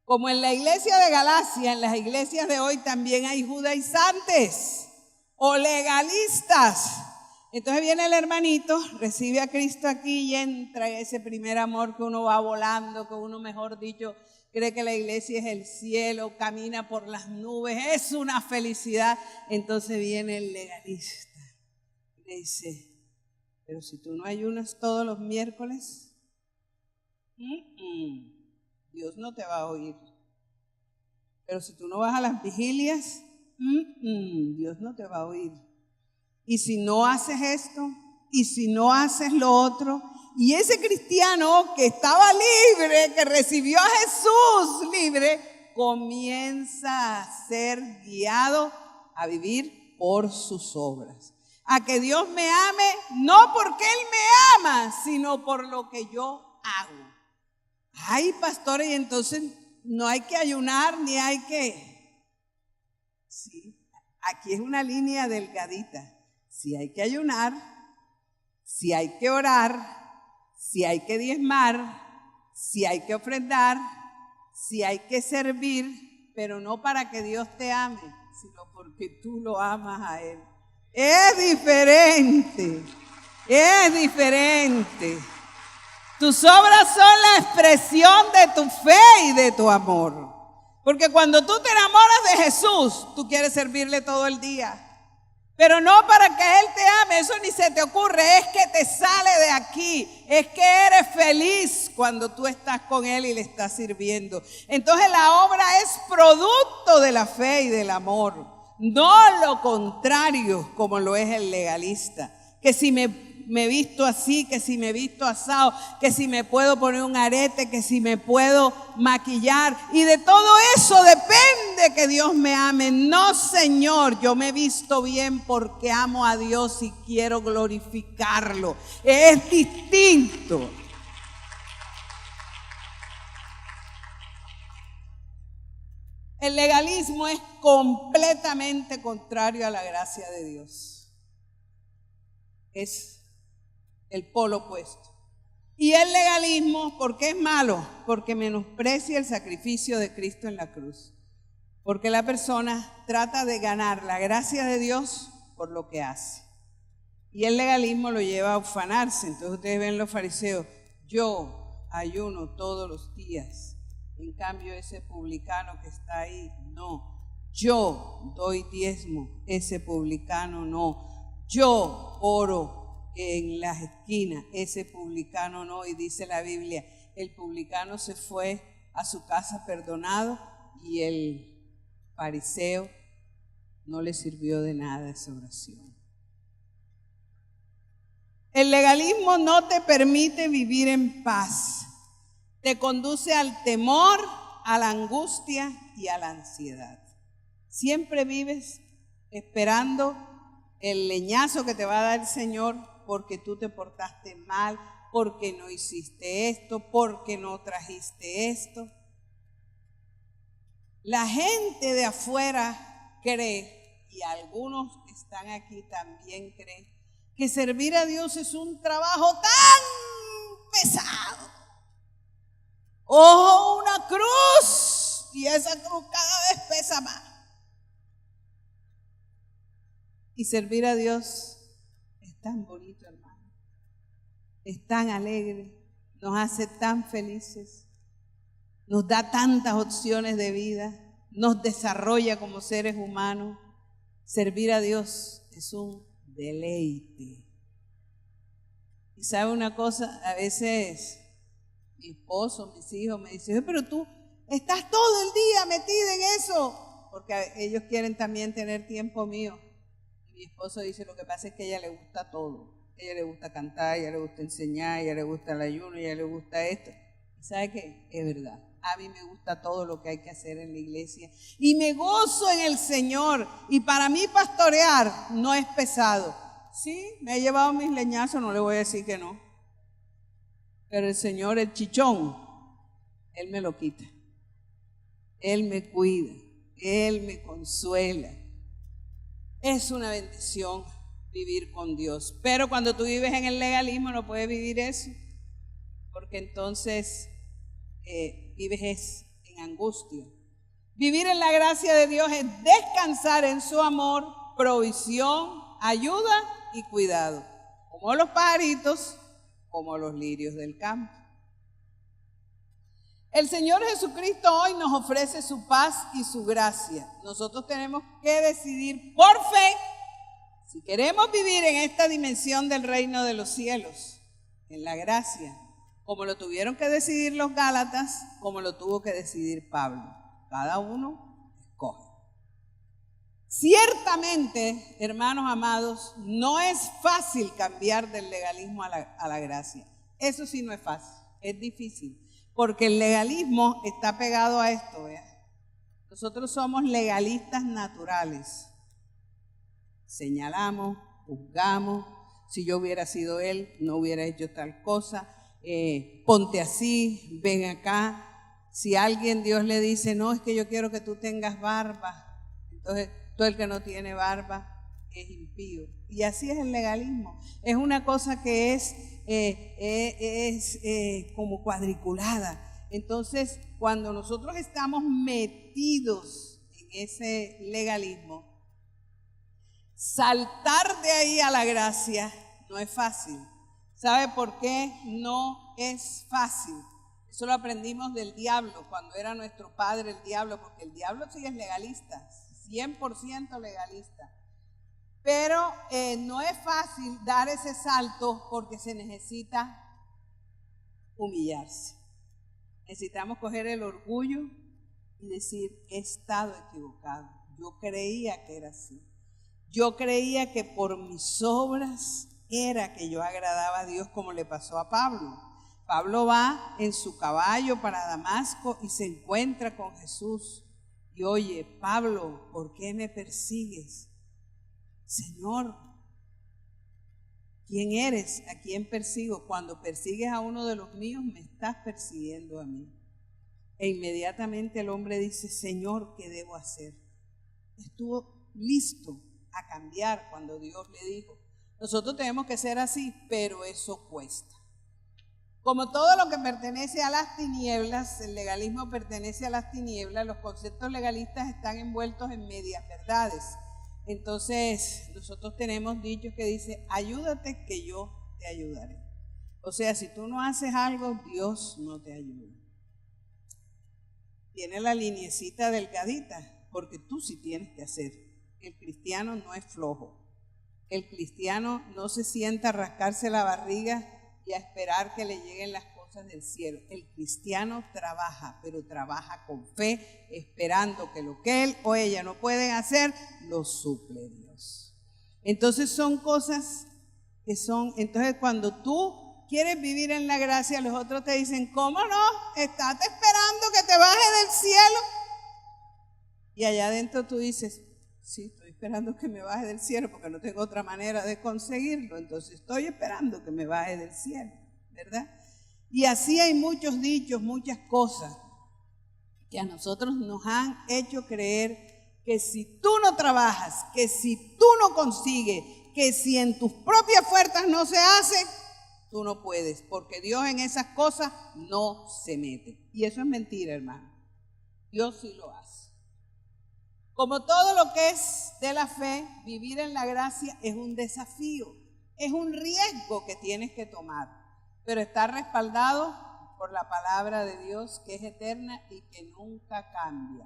Como en la iglesia de Galacia, en las iglesias de hoy también hay judaizantes o legalistas. Entonces viene el hermanito, recibe a Cristo aquí y entra en ese primer amor que uno va volando, que uno, mejor dicho, cree que la iglesia es el cielo, camina por las nubes, es una felicidad. Entonces viene el legalista y le dice, pero si tú no ayunas todos los miércoles, Dios no te va a oír. Pero si tú no vas a las vigilias, Dios no te va a oír. Y si no haces esto, y si no haces lo otro, y ese cristiano que estaba libre, que recibió a Jesús libre, comienza a ser guiado a vivir por sus obras. A que Dios me ame, no porque Él me ama, sino por lo que yo hago. Ay, pastor, y entonces no hay que ayunar ni hay que... Sí, aquí es una línea delgadita. Sí hay que ayunar, si hay que orar, si hay que diezmar, si hay que ofrendar, si hay que servir, pero no para que Dios te ame, sino porque tú lo amas a Él. Es diferente, es diferente. Tus obras son la expresión de tu fe y de tu amor. Porque cuando tú te enamoras de Jesús, tú quieres servirle todo el día. Pero no para que Él te ame, eso ni se te ocurre, es que te sale de aquí, es que eres feliz cuando tú estás con Él y le estás sirviendo. Entonces la obra es producto de la fe y del amor, no lo contrario como lo es el legalista, que si me visto así, que si me visto asado, que si me puedo poner un arete, que si me puedo maquillar, y de todo eso depende que Dios me ame. No, Señor, yo me visto bien porque amo a Dios y quiero glorificarlo. Es distinto. El legalismo es completamente contrario a la gracia de Dios. Es el polo opuesto. Y el legalismo, ¿por qué es malo? Porque menosprecia el sacrificio de Cristo en la cruz. Porque la persona trata de ganar la gracia de Dios por lo que hace. Y el legalismo lo lleva a ufanarse. Entonces ustedes ven los fariseos, yo ayuno todos los días. En cambio ese publicano que está ahí, no. Yo doy diezmo, ese publicano no. Yo oro en las esquinas, ese publicano no. Y dice la Biblia, el publicano se fue a su casa perdonado y el fariseo no le sirvió de nada esa oración. El legalismo no te permite vivir en paz, te conduce al temor, a la angustia y a la ansiedad. Siempre vives esperando el leñazo que te va a dar el Señor porque tú te portaste mal, porque no hiciste esto, porque no trajiste esto. La gente de afuera cree, y algunos que están aquí también creen, que servir a Dios es un trabajo tan pesado. ¡Oh, una cruz! Y esa cruz cada vez pesa más. Y servir a Dios es tan bonito, hermano. Es tan alegre, nos hace tan felices, nos da tantas opciones de vida, nos desarrolla como seres humanos. Servir a Dios es un deleite. Y sabe una cosa, a veces mi esposo, mis hijos me dicen, pero tú estás todo el día metida en eso, porque ellos quieren también tener tiempo mío. Mi esposo dice, lo que pasa es que a ella le gusta todo. A ella le gusta cantar, a ella le gusta enseñar, a ella le gusta el ayuno, a ella le gusta esto. ¿Y sabe qué? Es verdad. A mí me gusta todo lo que hay que hacer en la iglesia. Y me gozo en el Señor. Y para mí pastorear no es pesado. Sí, me he llevado mis leñazos, no le voy a decir que no. Pero el Señor, el chichón, Él me lo quita. Él me cuida. Él me consuela. Es una bendición vivir con Dios. Pero cuando tú vives en el legalismo no puedes vivir eso. Porque entonces vives en angustia. Vivir en la gracia de Dios es descansar en su amor, provisión, ayuda y cuidado. Como los pajaritos, como los lirios del campo. El Señor Jesucristo hoy nos ofrece su paz y su gracia. Nosotros tenemos que decidir por fe si queremos vivir en esta dimensión del reino de los cielos, en la gracia, como lo tuvieron que decidir los Gálatas, como lo tuvo que decidir Pablo. Cada uno escoge. Ciertamente, hermanos amados, no es fácil cambiar del legalismo a la gracia. Eso sí no es fácil, es difícil. Porque el legalismo está pegado a esto, ¿vean? Nosotros somos legalistas naturales. Señalamos, juzgamos. Si yo hubiera sido él, no hubiera hecho tal cosa. Ponte así, ven acá. Si a alguien Dios le dice, no, es que yo quiero que tú tengas barba. Entonces, todo el que no tiene barba es impío. Y así es el legalismo. Es una cosa que es como cuadriculada. Entonces, cuando nosotros estamos metidos en ese legalismo, saltar de ahí a la gracia no es fácil. ¿Sabe por qué no es fácil? Eso lo aprendimos del diablo, cuando era nuestro padre el diablo, porque el diablo sí es legalista, 100% legalista. Pero no es fácil dar ese salto porque se necesita humillarse. Necesitamos coger el orgullo y decir, he estado equivocado. Yo creía que era así. Yo creía que por mis obras era que yo agradaba a Dios, como le pasó a Pablo. Pablo va en su caballo para Damasco y se encuentra con Jesús. Y oye, Pablo, ¿por qué me persigues? Señor, ¿quién eres? ¿A quién persigo? Cuando persigues a uno de los míos, me estás persiguiendo a mí. E inmediatamente el hombre dice, Señor, ¿qué debo hacer? Estuvo listo a cambiar cuando Dios le dijo. Nosotros tenemos que ser así, pero eso cuesta. Como todo lo que pertenece a las tinieblas, el legalismo pertenece a las tinieblas, los conceptos legalistas están envueltos en medias verdades. Entonces, nosotros tenemos dichos que dice, ayúdate que yo te ayudaré. O sea, si tú no haces algo, Dios no te ayuda. Tiene la liniecita delgadita, porque tú sí tienes que hacer. El cristiano no es flojo. El cristiano no se sienta a rascarse la barriga y a esperar que le lleguen las cosas del cielo. El cristiano trabaja, pero trabaja con fe, esperando que lo que él o ella no pueden hacer, lo suple Dios. Entonces son cosas que son, entonces cuando tú quieres vivir en la gracia, los otros te dicen, ¿cómo no? ¿Estás esperando que te baje del cielo? Y allá adentro tú dices, sí, estoy esperando que me baje del cielo porque no tengo otra manera de conseguirlo, entonces estoy esperando que me baje del cielo, ¿verdad? Y así hay muchos dichos, muchas cosas que a nosotros nos han hecho creer que si tú no trabajas, que si tú no consigues, que si en tus propias fuerzas no se hace, tú no puedes, porque Dios en esas cosas no se mete. Y eso es mentira, hermano. Dios sí lo hace. Como todo lo que es de la fe, vivir en la gracia es un desafío, es un riesgo que tienes que tomar, pero está respaldado por la palabra de Dios que es eterna y que nunca cambia.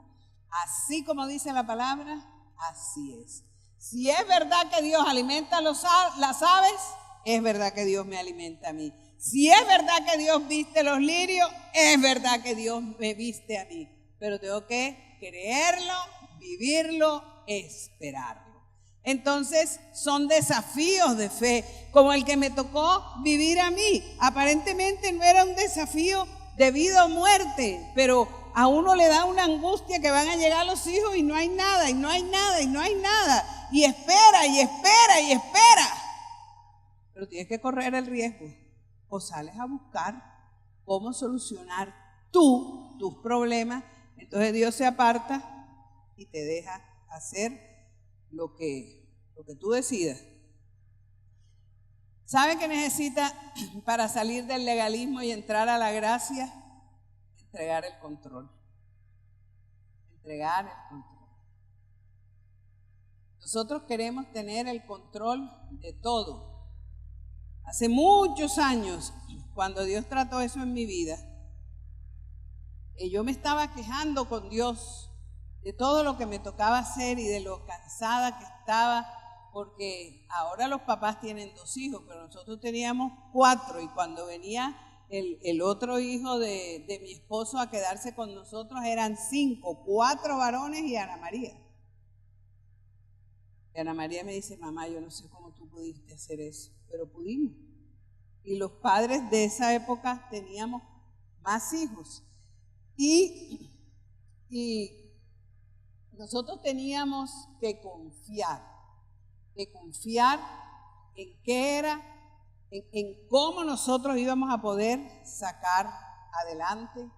Así como dice la palabra, así es. Si es verdad que Dios alimenta a las aves, es verdad que Dios me alimenta a mí. Si es verdad que Dios viste los lirios, es verdad que Dios me viste a mí. Pero tengo que creerlo, vivirlo, esperarlo. Entonces son desafíos de fe, como el que me tocó vivir a mí. Aparentemente no era un desafío de vida o muerte, pero a uno le da una angustia que van a llegar los hijos y no hay nada, y no hay nada, y no hay nada. Y espera, y espera, y espera. Pero tienes que correr el riesgo. O sales a buscar cómo solucionar tú tus problemas. Entonces Dios se aparta y te deja hacer lo que tú decidas. ¿Sabe qué necesita para salir del legalismo y entrar a la gracia? Entregar el control. Entregar el control. Nosotros queremos tener el control de todo. Hace muchos años, cuando Dios trató eso en mi vida, yo me estaba quejando con Dios de todo lo que me tocaba hacer y de lo cansada que estaba, porque ahora los papás tienen 2 hijos, pero nosotros teníamos 4, y cuando venía el otro hijo de mi esposo a quedarse con nosotros eran 5, 4 varones y Ana María. Y Ana María me dice, mamá, yo no sé cómo tú pudiste hacer eso, pero pudimos. Y los padres de esa época teníamos más hijos. Y nosotros teníamos que confiar en qué era, en cómo nosotros íbamos a poder sacar adelante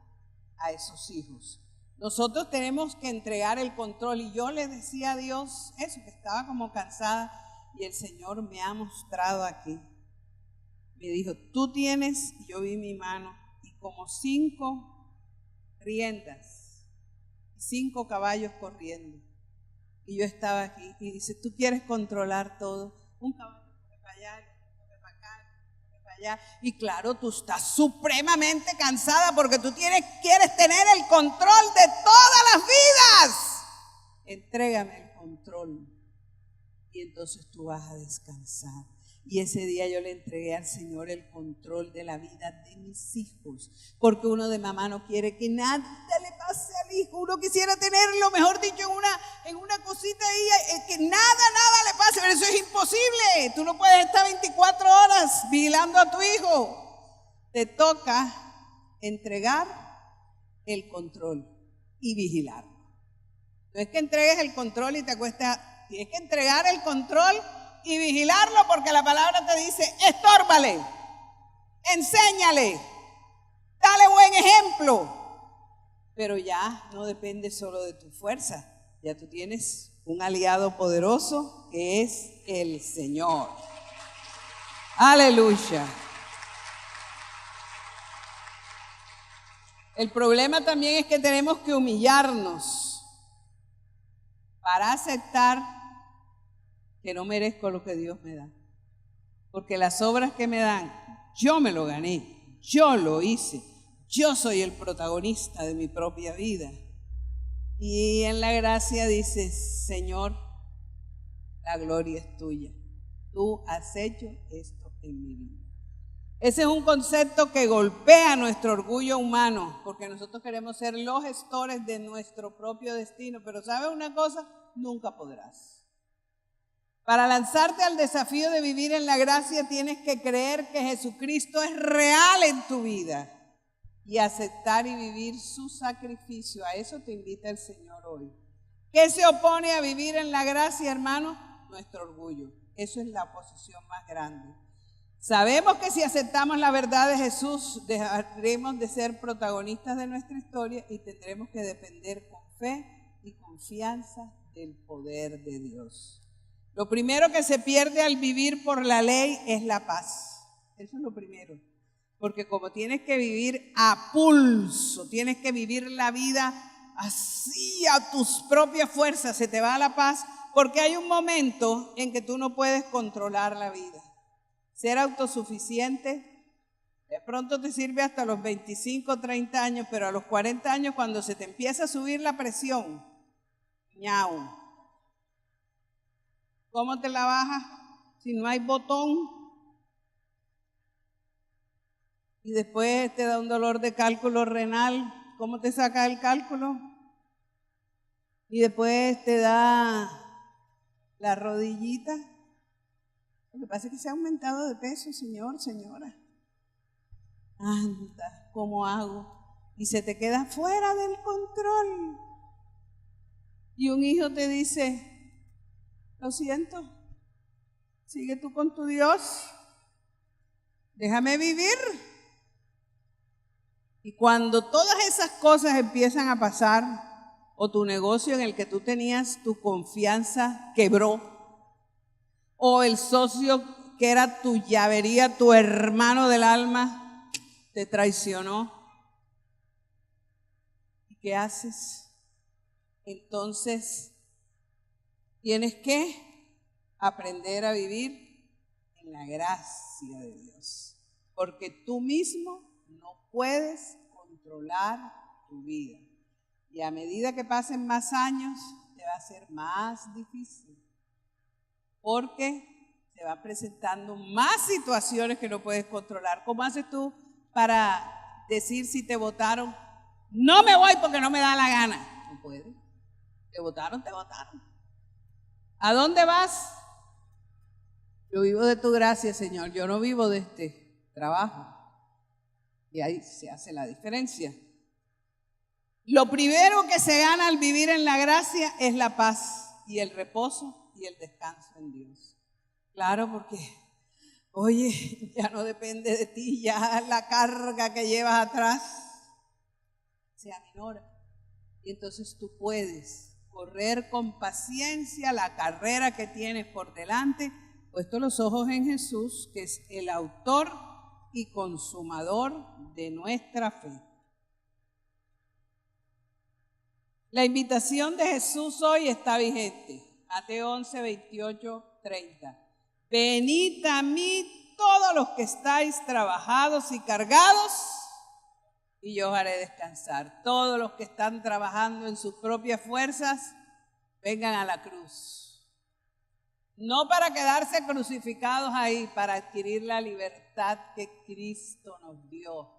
a esos hijos. Nosotros tenemos que entregar el control. Y yo le decía a Dios eso, que estaba como cansada. Y el Señor me ha mostrado aquí. Me dijo, tú tienes, y yo vi mi mano, y como 5 riendas, 5 caballos corriendo. Y yo estaba aquí, y dice, tú quieres controlar todo. Un caballo para allá, para acá, para allá. Y claro, tú estás supremamente cansada porque tú quieres tener el control de todas las vidas. Entrégame el control. Y entonces tú vas a descansar. Y ese día yo le entregué al Señor el control de la vida de mis hijos, porque uno de mamá no quiere que nada le pase al hijo. Uno quisiera tenerlo, mejor dicho, en una cosita ahí, que nada le pase, pero eso es imposible. Tú no puedes estar 24 horas vigilando a tu hijo. Te toca entregar el control y vigilar. No es que entregues el control y te acuestes, tienes que entregar el control y vigilarlo, porque la palabra te dice, estórbale, enséñale, dale buen ejemplo. Pero ya no depende solo de tu fuerza, ya tú tienes un aliado poderoso que es el Señor. Aleluya. El problema también es que tenemos que humillarnos para aceptar que no merezco lo que Dios me da. Porque las obras que me dan, yo me lo gané, yo lo hice, yo soy el protagonista de mi propia vida. Y en la gracia dices, Señor, la gloria es tuya. Tú has hecho esto en mi vida. Ese es un concepto que golpea nuestro orgullo humano, porque nosotros queremos ser los gestores de nuestro propio destino, pero ¿sabes una cosa? Nunca podrás. Para lanzarte al desafío de vivir en la gracia tienes que creer que Jesucristo es real en tu vida y aceptar y vivir su sacrificio. A eso te invita el Señor hoy. ¿Qué se opone a vivir en la gracia, hermano? Nuestro orgullo. Eso es la oposición más grande. Sabemos que si aceptamos la verdad de Jesús, dejaremos de ser protagonistas de nuestra historia y tendremos que depender con fe y confianza del poder de Dios. Lo primero que se pierde al vivir por la ley es la paz. Eso es lo primero. Porque como tienes que vivir a pulso, tienes que vivir la vida así a tus propias fuerzas, se te va la paz, porque hay un momento en que tú no puedes controlar la vida. Ser autosuficiente, de pronto te sirve hasta los 25, 30 años, pero a los 40 años cuando se te empieza a subir la presión, ñau. ¿Cómo te la bajas si no hay botón? Y después te da un dolor de cálculo renal. ¿Cómo te sacas el cálculo? Y después te da la rodillita. Lo que pasa es que se ha aumentado de peso, señor, señora. Anda, ¿cómo hago? Y se te queda fuera del control. Y un hijo te dice, lo siento, sigue tú con tu Dios, déjame vivir. Y cuando todas esas cosas empiezan a pasar, o tu negocio en el que tú tenías tu confianza quebró, o el socio que era tu llavería, tu hermano del alma, te traicionó, ¿y qué haces? Entonces tienes que aprender a vivir en la gracia de Dios, porque tú mismo no puedes controlar tu vida. Y a medida que pasen más años, te va a ser más difícil, porque se van presentando más situaciones que no puedes controlar. ¿Cómo haces tú para decir si te votaron? No me voy porque no me da la gana. No puedes. Te votaron, te votaron. ¿A dónde vas? Yo vivo de tu gracia, Señor. Yo no vivo de este trabajo. Y ahí se hace la diferencia. Lo primero que se gana al vivir en la gracia es la paz y el reposo y el descanso en Dios. Claro, porque, oye, ya no depende de ti, ya la carga que llevas atrás se aminora. Y entonces tú puedes correr con paciencia la carrera que tienes por delante, puesto los ojos en Jesús, que es el autor y consumador de nuestra fe. La invitación de Jesús hoy está vigente. Mateo 11, 28, 30. Venid a mí todos los que estáis trabajados y cargados, y yo os haré descansar. Todos los que están trabajando en sus propias fuerzas, vengan a la cruz. No para quedarse crucificados ahí, para adquirir la libertad que Cristo nos dio,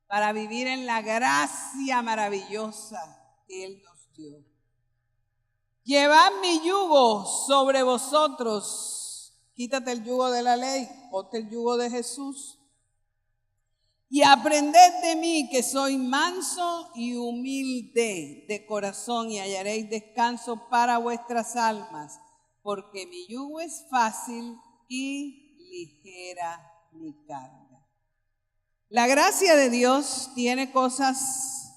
para vivir en la gracia maravillosa que Él nos dio. Llevad mi yugo sobre vosotros. Quítate el yugo de la ley, ponte el yugo de Jesús. Y aprended de mí, que soy manso y humilde de corazón, y hallaréis descanso para vuestras almas, porque mi yugo es fácil y ligera mi carga. La gracia de Dios tiene cosas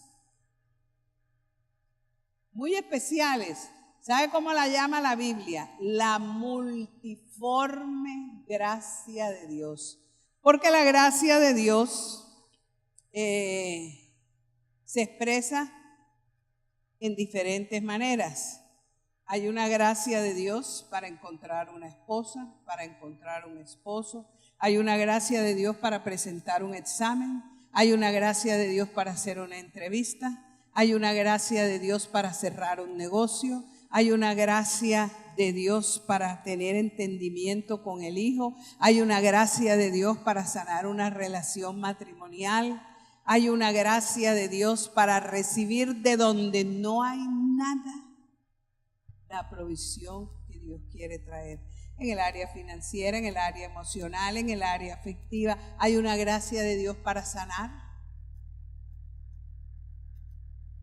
muy especiales. ¿Sabe cómo la llama la Biblia? La multiforme gracia de Dios. Porque la gracia de Dios se expresa en diferentes maneras. Hay una gracia de Dios para encontrar una esposa, para encontrar un esposo. Hay una gracia de Dios para presentar un examen. Hay una gracia de Dios para hacer una entrevista. Hay una gracia de Dios para cerrar un negocio. Hay una gracia de Dios para tener entendimiento con el hijo. Hay una gracia de Dios para sanar una relación matrimonial. Hay una gracia de Dios para recibir de donde no hay nada la provisión que Dios quiere traer. En el área financiera, en el área emocional, en el área afectiva. Hay una gracia de Dios para sanar.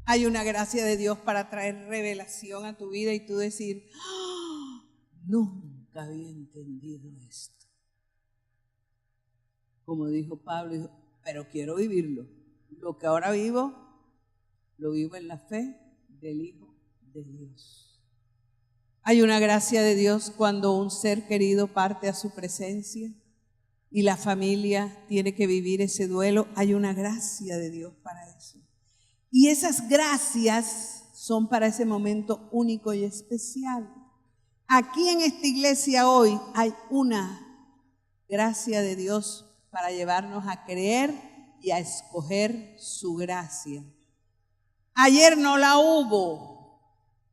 Hay una gracia de Dios para traer revelación a tu vida y tú decir, ¡oh! Nunca había entendido esto. Como dijo Pablo, dijo, pero quiero vivirlo. Lo que ahora vivo, lo vivo en la fe del Hijo de Dios. Hay una gracia de Dios cuando un ser querido parte a su presencia y la familia tiene que vivir ese duelo. Hay una gracia de Dios para eso. Y esas gracias son para ese momento único y especial. Aquí en esta iglesia hoy hay una gracia de Dios para llevarnos a creer y a escoger su gracia. Ayer no la hubo.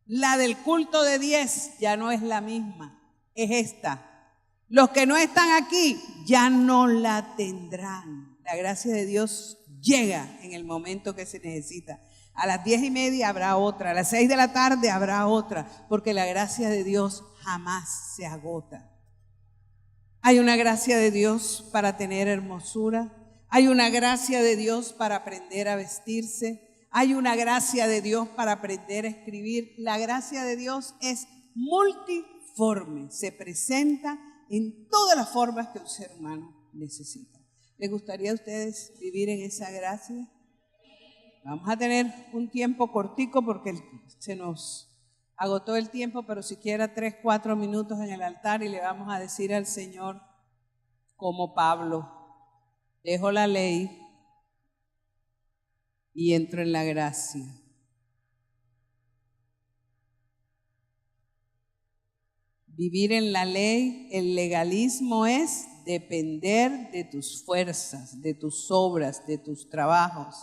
La del culto de 10 ya no es la misma, es esta. Los que no están aquí ya no la tendrán. La gracia de Dios llega en el momento que se necesita. A las 10:30 habrá otra, a las 6 de la tarde habrá otra, porque la gracia de Dios jamás se agota. Hay una gracia de Dios para tener hermosura, hay una gracia de Dios para aprender a vestirse, hay una gracia de Dios para aprender a escribir. La gracia de Dios es multiforme, se presenta en todas las formas que un ser humano necesita. ¿Les gustaría a ustedes vivir en esa gracia? Vamos a tener un tiempo cortico porque se nos agotó el tiempo, pero siquiera 3, 4 minutos en el altar y le vamos a decir al Señor, como Pablo, dejo la ley y entro en la gracia. Vivir en la ley, el legalismo es depender de tus fuerzas, de tus obras, de tus trabajos.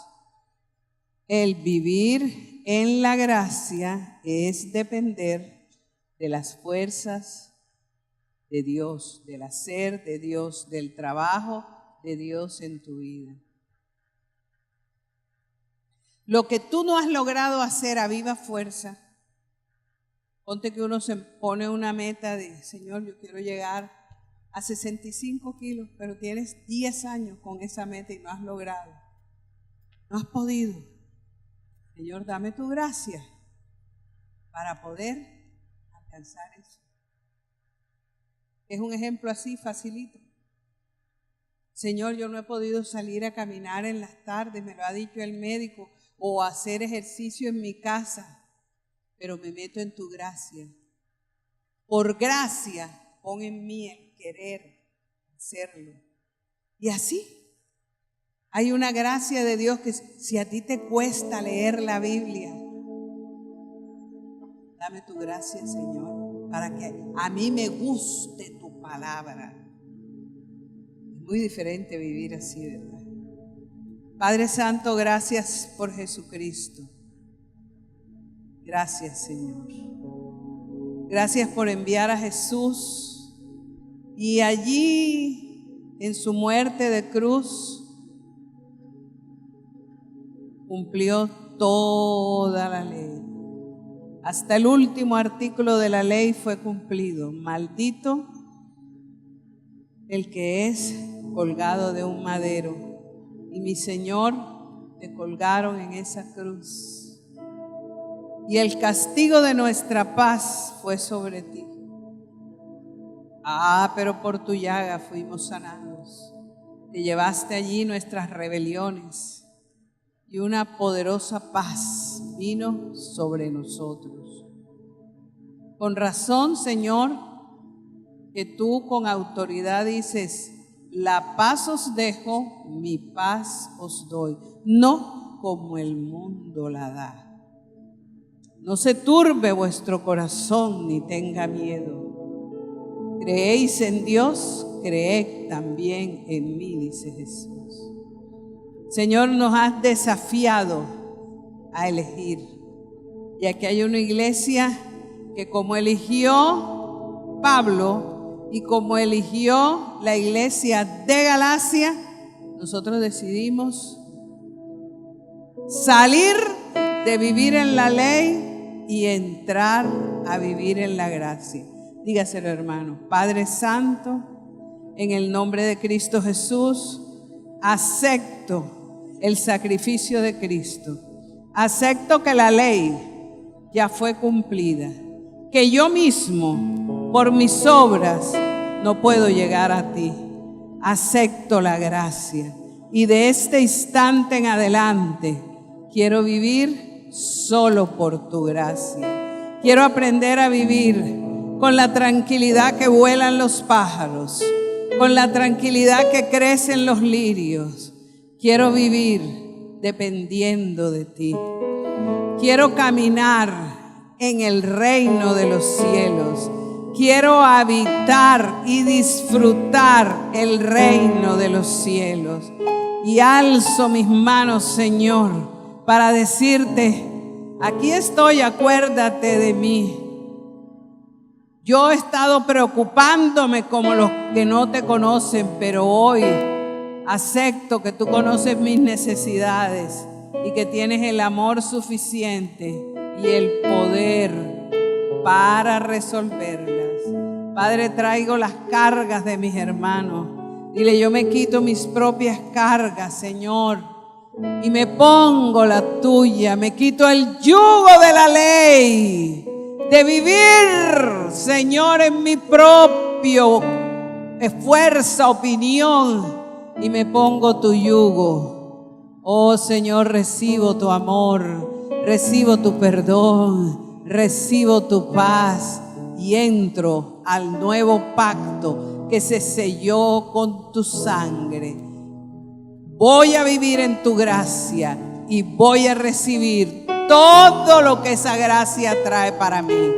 El vivir en la gracia es depender de las fuerzas de Dios, del hacer de Dios, del trabajo de Dios en tu vida. Lo que tú no has logrado hacer a viva fuerza, ponte que uno se pone una meta de, Señor, yo quiero llegar a 65 kilos, pero tienes 10 años con esa meta y no has logrado. No has podido. Señor, dame tu gracia para poder alcanzar eso. Es un ejemplo así, facilito. Señor, yo no he podido salir a caminar en las tardes, me lo ha dicho el médico, o hacer ejercicio en mi casa, pero me meto en tu gracia. Por gracia, pon en mí el querer hacerlo. Y así, hay una gracia de Dios que si a ti te cuesta leer la Biblia, dame tu gracia, Señor, para que a mí me guste tu palabra. Es muy diferente vivir así, ¿verdad? Padre Santo, gracias por Jesucristo. Gracias, Señor. Gracias por enviar a Jesús y allí en su muerte de cruz cumplió toda la ley. Hasta el último artículo de la ley fue cumplido. Maldito el que es colgado de un madero. Y mi Señor, te colgaron en esa cruz. Y el castigo de nuestra paz fue sobre ti. Pero por tu llaga fuimos sanados. Te llevaste allí nuestras rebeliones. Y una poderosa paz vino sobre nosotros. Con razón, Señor, que tú con autoridad dices: la paz os dejo, mi paz os doy, no como el mundo la da. No se turbe vuestro corazón ni tenga miedo. Creéis en Dios, creed también en mí, dice Jesús. Señor, nos has desafiado a elegir. Y aquí hay una iglesia que, como eligió Pablo, y como eligió la iglesia de Galacia, nosotros decidimos salir de vivir en la ley y entrar a vivir en la gracia. Dígaselo, hermano. Padre Santo, en el nombre de Cristo Jesús, acepto el sacrificio de Cristo. Acepto que la ley ya fue cumplida, que yo mismo, por mis obras, no puedo llegar a ti. Acepto la gracia y de este instante en adelante quiero vivir solo por tu gracia. Quiero aprender a vivir con la tranquilidad que vuelan los pájaros, con la tranquilidad que crecen los lirios. Quiero vivir dependiendo de ti. Quiero caminar en el reino de los cielos. Quiero habitar y disfrutar el reino de los cielos. Y alzo mis manos, Señor, para decirte: aquí estoy, acuérdate de mí. Yo he estado preocupándome como los que no te conocen, pero hoy acepto que tú conoces mis necesidades y que tienes el amor suficiente y el poder para resolverlas. Padre, traigo las cargas de mis hermanos. Dile: yo me quito mis propias cargas, Señor, y me pongo la tuya. Me quito el yugo de la ley, de vivir, Señor, en mi propio esfuerzo, opinión, y me pongo tu yugo. Oh Señor, recibo tu amor, recibo tu perdón, recibo tu paz y entro al nuevo pacto que se selló con tu sangre. Voy a vivir en tu gracia y voy a recibir todo lo que esa gracia trae para mí.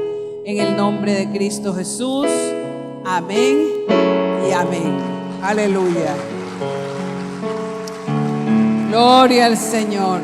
En el nombre de Cristo Jesús. Amén y amén. Aleluya. Gloria al Señor.